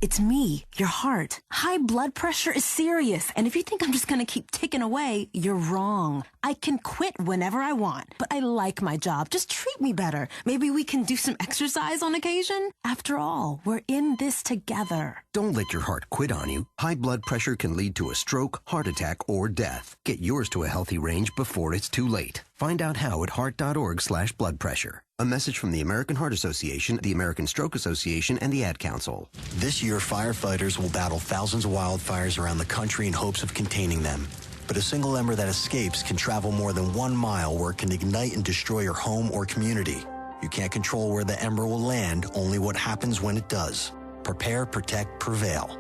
[SPEAKER 13] It's me, your heart. High blood pressure is serious, and if you think I'm just going to keep ticking away, you're wrong. I can quit whenever I want, but I like my job. Just treat me better. Maybe we can do some exercise on occasion? After all, we're in this together.
[SPEAKER 14] Don't let your heart quit on you. High blood pressure can lead to a stroke, heart attack, or death. Get yours to a healthy range before it's too late. Find out how at heart.org/blood pressure. A message from the American Heart Association, the American Stroke Association, and the Ad Council.
[SPEAKER 23] This year, firefighters will battle thousands of wildfires around the country in hopes of containing them. But a single ember that escapes can travel more than 1 mile, where it can ignite and destroy your home or community. You can't control where the ember will land, only what happens when it does. Prepare, protect, prevail.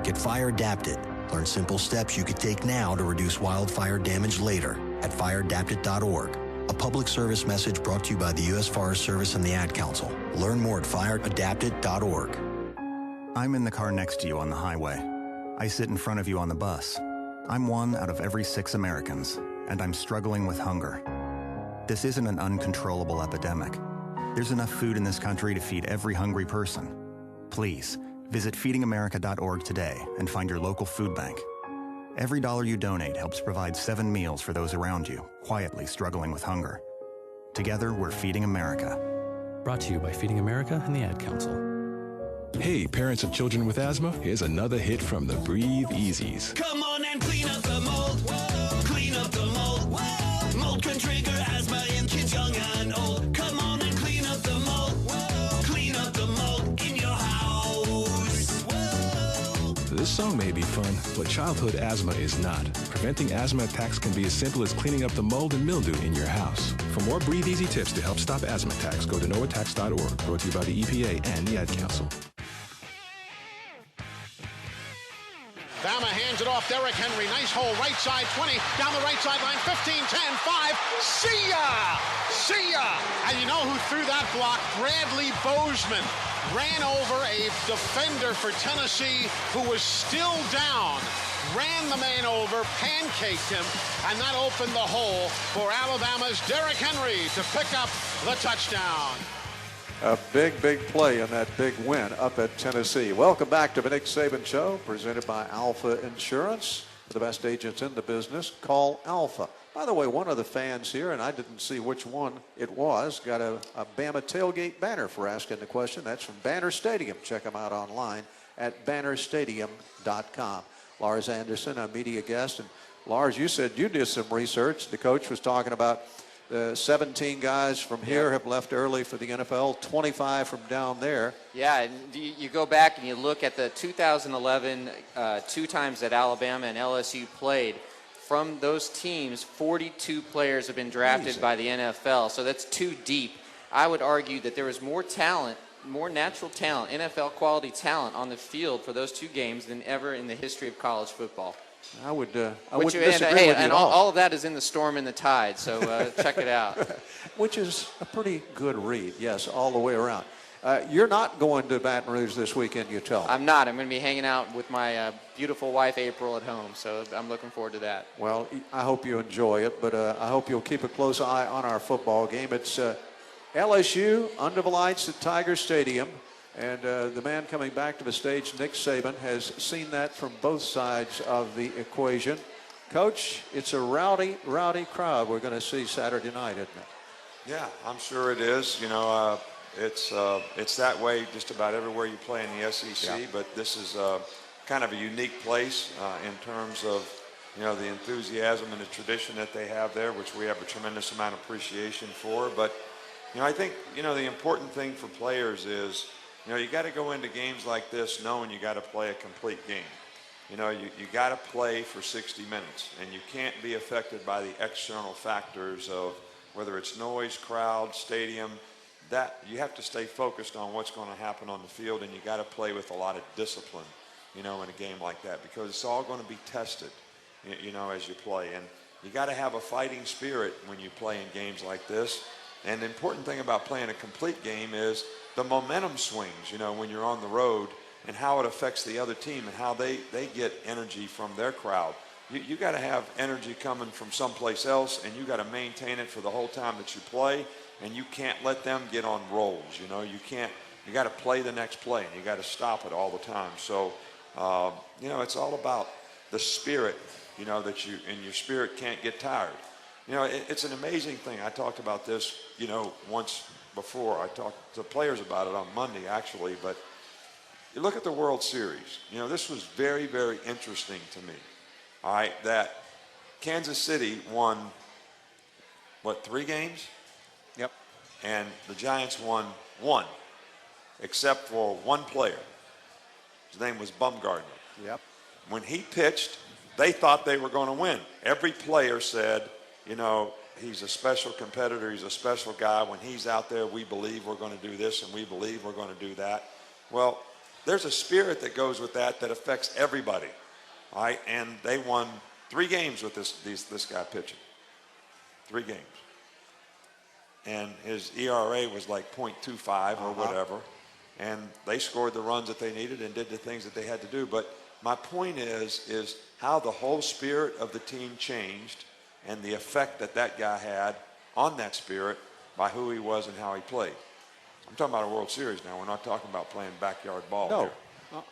[SPEAKER 23] Get fire adapted. Learn simple steps you could take now to reduce wildfire damage later at fireadapted.org. A public service message brought to you by the U.S. Forest Service and the Ad Council. Learn more at fireadapted.org.
[SPEAKER 7] I'm in the car next to you on the highway. I sit in front of you on the bus. I'm 1 out of every 6 Americans, and I'm struggling with hunger. This isn't an uncontrollable epidemic. There's enough food in this country to feed every hungry person. Please, visit feedingamerica.org today and find your local food bank. Every dollar you donate helps provide 7 meals for those around you, quietly struggling with hunger. Together, we're Feeding America.
[SPEAKER 8] Brought to you by Feeding America and the Ad Council.
[SPEAKER 10] Hey, parents of children with asthma, here's another hit from the Breathe Easies.
[SPEAKER 16] Come on and clean up the mold. Whoa. Clean up the mold. Whoa. Mold can trigger asthma in kids young and old. Come on and clean up the mold. Whoa. Clean up the mold in your house. Whoa.
[SPEAKER 10] This song may be fun, but childhood asthma is not. Preventing asthma attacks can be as simple as cleaning up the mold and mildew in your house. For more Breathe Easy tips to help stop asthma attacks, go to noattacks.org. Brought to you by the EPA and the Ad Council.
[SPEAKER 19] Bama hands it off. Derrick Henry, nice hole, right side 20, down the right sideline, 15, 10, 5. See ya! See ya! And you know who threw that block? Bradley Bozeman ran over a defender for Tennessee who was still down. Ran the man over, pancaked him, and that opened the hole for Alabama's Derrick Henry to pick up the touchdown.
[SPEAKER 3] A big, big play in that big win up at Tennessee. Welcome back to the Nick Saban Show, presented by Alpha Insurance. For the best agents in the business, call Alpha. By the way, one of the fans here, and I didn't see which one it was, got a Bama tailgate banner for asking the question. That's from Banner Stadium. Check them out online at bannerstadium.com. Lars Anderson, a media guest. And Lars, you said you did some research. The coach was talking about the 17 guys from here have left early for the NFL, 25 from down there.
[SPEAKER 4] Yeah, and you go back and you look at the 2011 two times that Alabama and LSU played. From those teams, 42 players have been drafted by the NFL, so that's too deep. I would argue that there was more talent, more natural talent, NFL quality talent on the field for those 2 games than ever in the history of college football.
[SPEAKER 3] I wouldn't disagree with you
[SPEAKER 4] and
[SPEAKER 3] at all.
[SPEAKER 4] all of that is in The Storm and the Tide, so check it out.
[SPEAKER 3] Which is a pretty good read, yes, all the way around. You're not going to Baton Rouge this weekend, you tell me.
[SPEAKER 4] I'm not. I'm going to be hanging out with my beautiful wife, April, at home, so I'm looking forward to that.
[SPEAKER 3] Well, I hope you enjoy it, but I hope you'll keep a close eye on our football game. It's LSU under the lights at Tiger Stadium. And the man coming back to the stage, Nick Saban, has seen that from both sides of the equation. Coach, it's a rowdy, rowdy crowd we're going to see Saturday night, isn't it?
[SPEAKER 15] Yeah, I'm sure it is. You know, it's that way just about everywhere you play in the SEC. Yeah. But this is kind of a unique place in terms of, you know, the enthusiasm and the tradition that they have there, which we have a tremendous amount of appreciation for. But, you know, I think, you know, the important thing for players is, you know, you got to go into games like this knowing you got to play a complete game. You know, you got to play for 60 minutes, and you can't be affected by the external factors of whether it's noise, crowd, stadium. That you have to stay focused on what's going to happen on the field, and you got to play with a lot of discipline, you know, in a game like that, because it's all going to be tested, you know, as you play. And you got to have a fighting spirit when you play in games like this. And the important thing about playing a complete game is the momentum swings, you know, when you're on the road, and how it affects the other team and how they get energy from their crowd. You got to have energy coming from someplace else, and you got to maintain it for the whole time that you play, and you can't let them get on rolls, you know. You got to play the next play, and you got to stop it all the time. So, you know, it's all about the spirit, you know, and your spirit can't get tired. You know, it's an amazing thing. I talked about this, you know, once before. I talked to players about it on Monday, actually. But you look at the World Series. You know, this was very, very interesting to me. All right, that Kansas City won 3 games?
[SPEAKER 3] Yep.
[SPEAKER 15] And the Giants won 1, except for 1 player. His name was Bumgarner.
[SPEAKER 3] Yep.
[SPEAKER 15] When he pitched, they thought they were going to win. Every player said, you know, he's a special competitor, he's a special guy. When he's out there, we believe we're going to do this and we believe we're going to do that. Well, there's a spirit that goes with that affects everybody. All right, and they won 3 games with this guy pitching. 3 games. And his ERA was like 0.25 or whatever. And they scored the runs that they needed and did the things that they had to do. But my point is how the whole spirit of the team changed and the effect that guy had on that spirit by who he was and how he played. I'm talking about a World Series now. We're not talking about playing backyard ball here.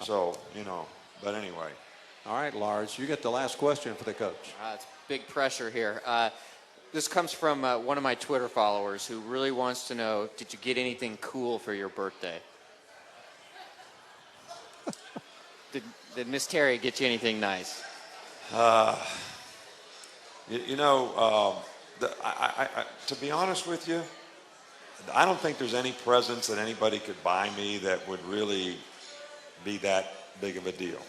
[SPEAKER 15] So, you know, but anyway.
[SPEAKER 3] All right, Lars, you get the last question for the coach.
[SPEAKER 4] It's big pressure here. This comes from one of my Twitter followers who really wants to know, did you get anything cool for your birthday? Did Miss Terry get you anything nice?
[SPEAKER 15] To be honest with you, I don't think there's any presents that anybody could buy me that would really be that big of a deal.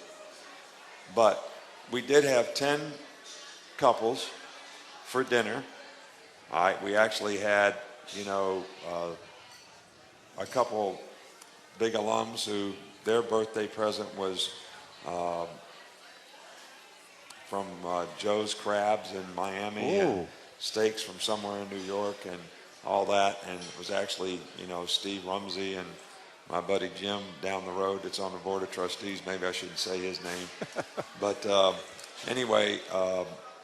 [SPEAKER 15] But we did have 10 couples for dinner. All right, we actually had, a couple big alums who their birthday present was from Joe's Crabs in Miami and steaks from somewhere in New York and all that. And it was actually, Steve Rumsey and my buddy Jim down the road that's on the board of trustees. Maybe I shouldn't say his name. But anyway,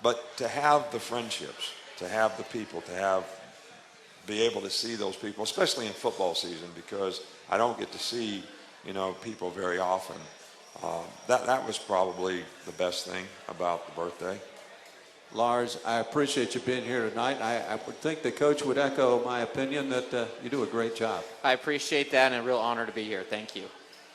[SPEAKER 15] but to have the friendships, to have the people, be able to see those people, especially in football season, because I don't get to see, people very often. That was probably the best thing about the birthday.
[SPEAKER 3] Lars, I appreciate you being here tonight. I would think the coach would echo my opinion that you do a great job.
[SPEAKER 4] I appreciate that, and a real honor to be here. Thank you.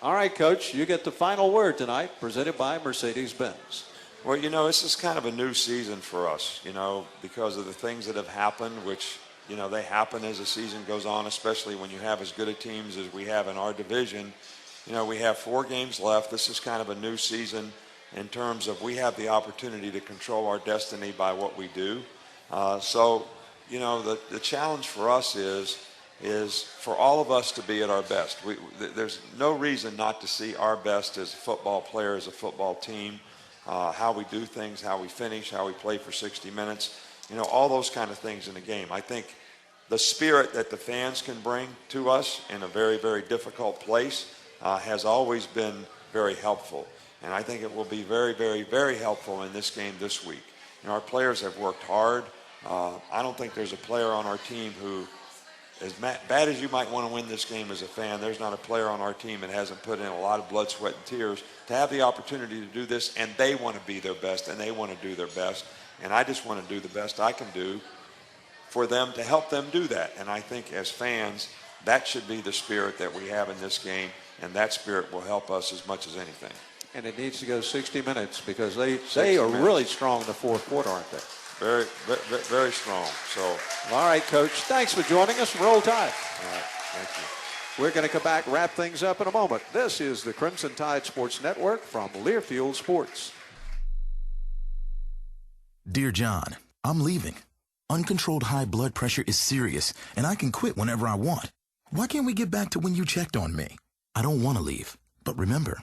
[SPEAKER 3] All right, Coach, you get the final word tonight, presented by Mercedes-Benz.
[SPEAKER 15] Well, this is kind of a new season for us, because of the things that have happened, which, they happen as the season goes on, especially when you have as good a teams as we have in our division. We have 4 games left. This is kind of a new season in terms of we have the opportunity to control our destiny by what we do. So, the challenge for us is for all of us to be at our best. There's no reason not to see our best as a football player, as a football team, how we do things, how we finish, how we play for 60 minutes, all those kind of things in the game. I think the spirit that the fans can bring to us in a very, very difficult place has always been very helpful. And I think it will be very, very, very helpful in this game this week. Our players have worked hard. I don't think there's a player on our team who, as bad as you might want to win this game as a fan, there's not a player on our team that hasn't put in a lot of blood, sweat, and tears to have the opportunity to do this, and they want to be their best, and they want to do their best. And I just want to do the best I can do for them to help them do that. And I think as fans, that should be the spirit that we have in this game, and that spirit will help us as much as anything.
[SPEAKER 3] And it needs to go 60 minutes because they are really strong in the fourth quarter, aren't they?
[SPEAKER 15] Very, very, very strong. So,
[SPEAKER 3] all right, Coach. Thanks for joining us. Roll Tide.
[SPEAKER 15] All right. Thank you.
[SPEAKER 3] We're going to come back, wrap things up in a moment. This is the Crimson Tide Sports Network from Learfield Sports.
[SPEAKER 11] Dear John, I'm leaving. Uncontrolled high blood pressure is serious, and I can quit whenever I want. Why can't we get back to when you checked on me? I don't want to leave, but remember,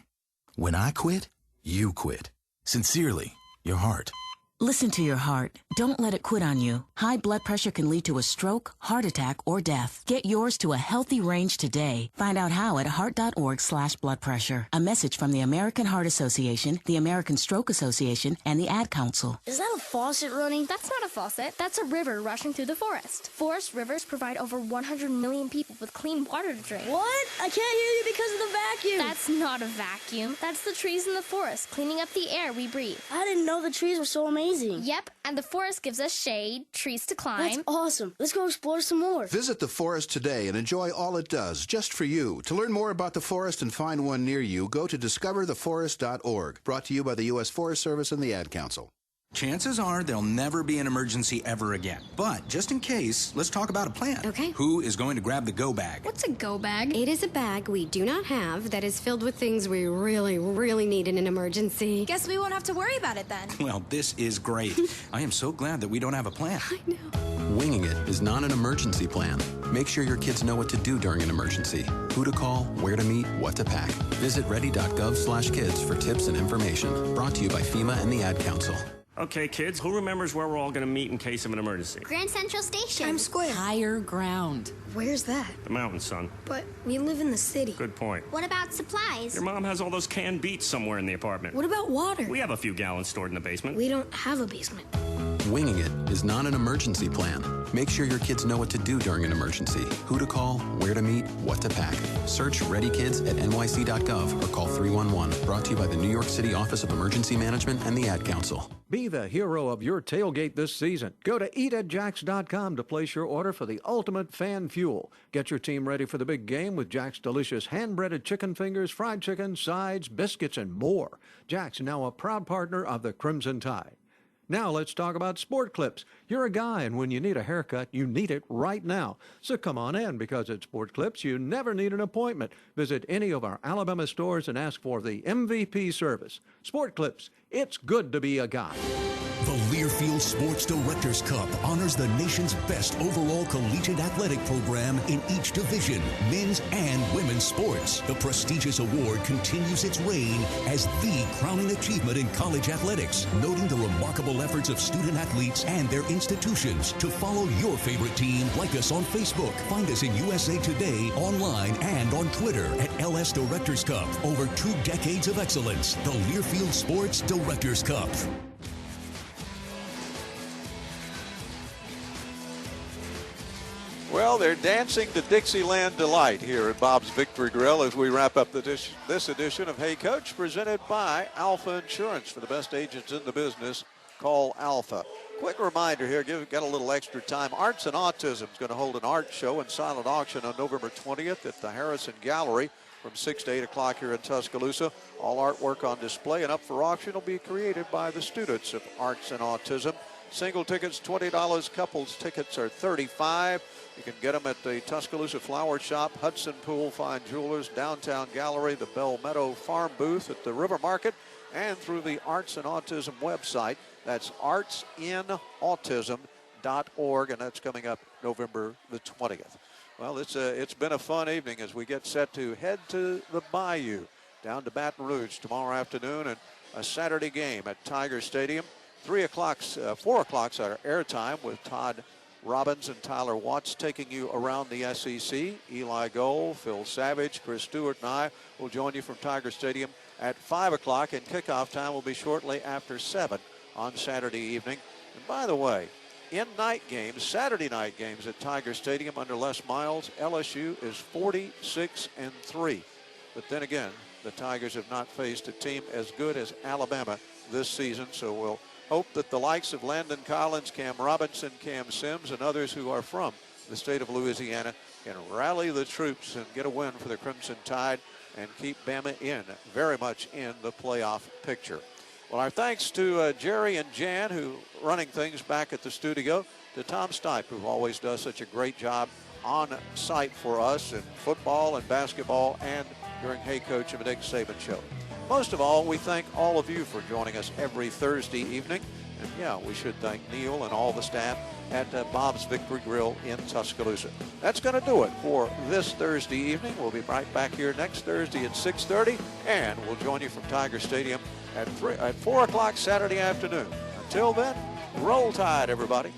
[SPEAKER 11] when I quit, you quit. Sincerely, your heart.
[SPEAKER 13] Listen to your heart. Don't let it quit on you. High blood pressure can lead to a stroke, heart attack, or death. Get yours to a healthy range today. Find out how at heart.org/blood pressure. A message from the American Heart Association, the American Stroke Association, and the Ad Council.
[SPEAKER 17] Is that a faucet running? That's not a faucet. That's a river rushing through the forest. Forest rivers provide over 100 million people with clean water to drink.
[SPEAKER 18] What? I can't hear you because of the vacuum.
[SPEAKER 17] That's not a vacuum. That's the trees in the forest cleaning up the air we breathe.
[SPEAKER 18] I didn't know the trees were so amazing.
[SPEAKER 17] Yep, and the forest gives us shade, trees to climb.
[SPEAKER 18] That's awesome. Let's go explore some more.
[SPEAKER 19] Visit the forest today and enjoy all it does, just for you. To learn more about the forest and find one near you, go to discovertheforest.org. Brought to you by the U.S. Forest Service and the Ad Council.
[SPEAKER 5] Chances are there'll never be an emergency ever again. But just in case, let's talk about a plan.
[SPEAKER 12] Okay.
[SPEAKER 5] Who is going to grab the go bag?
[SPEAKER 12] What's a go bag? It is a bag we do not have that is filled with things we really, really need in an emergency.
[SPEAKER 20] Guess we won't have to worry about it then.
[SPEAKER 5] Well, this is great. I am so glad that we don't have a plan.
[SPEAKER 12] I know.
[SPEAKER 8] Winging it is not an emergency plan. Make sure your kids know what to do during an emergency. Who to call, where to meet, what to pack. Visit ready.gov/kids for tips and information. Brought to you by FEMA and the Ad Council.
[SPEAKER 21] Okay, kids, who remembers where we're all going to meet in case of an emergency?
[SPEAKER 20] Grand Central Station.
[SPEAKER 18] Times Square.
[SPEAKER 24] Higher ground.
[SPEAKER 18] Where's that?
[SPEAKER 21] The mountains, son.
[SPEAKER 18] But we live in the city.
[SPEAKER 21] Good point.
[SPEAKER 20] What about supplies?
[SPEAKER 21] Your mom has all those canned beets somewhere in the apartment.
[SPEAKER 18] What about water?
[SPEAKER 21] We have a few gallons stored in the basement.
[SPEAKER 18] We don't have a basement.
[SPEAKER 8] Winging it is not an emergency plan. Make sure your kids know what to do during an emergency. Who to call, where to meet, what to pack. Search Ready Kids at nyc.gov or call 311. Brought to you by the New York City Office of Emergency Management and the Ad Council.
[SPEAKER 3] Be the hero of your tailgate this season. Go to eatatjacks.com to place your order for the ultimate fan fuel. Get your team ready for the big game with Jack's delicious hand-breaded chicken fingers, fried chicken, sides, biscuits, and more. Jack's now a proud partner of the Crimson Tide. Now let's talk about Sport Clips. You're a guy, and when you need a haircut, you need it right now. So come on in, because at Sport Clips, you never need an appointment. Visit any of our Alabama stores and ask for the MVP service. Sport Clips, it's good to be a guy.
[SPEAKER 25] The Learfield Sports Directors Cup honors the nation's best overall collegiate athletic program in each division, men's and women's sports. The prestigious award continues its reign as the crowning achievement in college athletics, noting the remarkable efforts of student athletes and their institutions. To follow your favorite team, like us on Facebook. Find us in USA Today, online, and on Twitter at LS Directors Cup. Over 2 decades of excellence, the Learfield Sports Directors Cup.
[SPEAKER 3] Well, they're dancing to Dixieland Delight here at Bob's Victory Grill as we wrap up this edition of Hey Coach, presented by Alpha Insurance. For the best agents in the business, call Alpha. Quick reminder here, get a little extra time. Arts and Autism is going to hold an art show and silent auction on November 20th at the Harrison Gallery from 6 to 8 o'clock here in Tuscaloosa. All artwork on display and up for auction will be created by the students of Arts and Autism. Single tickets, $20. Couples tickets are $35. You can get them at the Tuscaloosa Flower Shop, Hudson Pool Fine Jewelers, Downtown Gallery, the Bell Meadow Farm Booth at the River Market, and through the Arts and Autism website. That's artsinautism.org, and that's coming up November the 20th. Well, it's been a fun evening as we get set to head to the Bayou, down to Baton Rouge tomorrow afternoon, and a Saturday game at Tiger Stadium. 4 o'clock's our airtime with Todd Robbins and Tyler Watts taking you around the SEC. Eli Gold, Phil Savage, Chris Stewart, and I will join you from Tiger Stadium at 5 o'clock, and kickoff time will be shortly after 7 on Saturday evening. And by the way, in night games, Saturday night games at Tiger Stadium under Les Miles, LSU is 46-3. But then again, the Tigers have not faced a team as good as Alabama this season, so we'll hope that the likes of Landon Collins, Cam Robinson, Cam Sims, and others who are from the state of Louisiana can rally the troops and get a win for the Crimson Tide and keep Bama very much in the playoff picture. Well, our thanks to Jerry and Jan, who running things back at the studio, to Tom Stipe, who always does such a great job on site for us in football and basketball and during Hey Coach and the Nick Saban Show. Most of all, we thank all of you for joining us every Thursday evening. And yeah, we should thank Neil and all the staff at Bob's Victory Grill in Tuscaloosa. That's going to do it for this Thursday evening. We'll be right back here next Thursday at 6:30, and we'll join you from Tiger Stadium at 4 o'clock Saturday afternoon. Until then, roll Tide, everybody.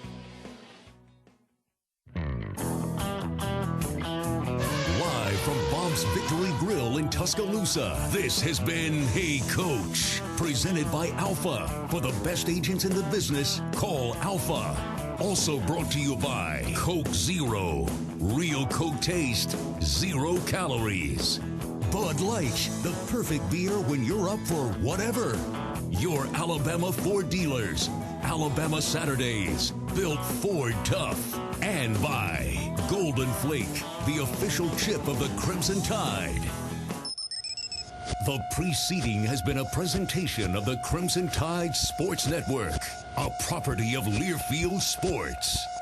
[SPEAKER 25] From Bob's Victory Grill in Tuscaloosa, this has been Hey Coach, presented by Alpha. For the best agents in the business, call Alpha. Also brought to you by Coke Zero. Real Coke taste, 0 calories. Bud Light, the perfect beer when you're up for whatever. Your Alabama Ford dealers. Alabama Saturdays, built Ford tough. And by Golden Flake, the official chip of the Crimson Tide. The preceding has been a presentation of the Crimson Tide Sports Network, a property of Learfield Sports.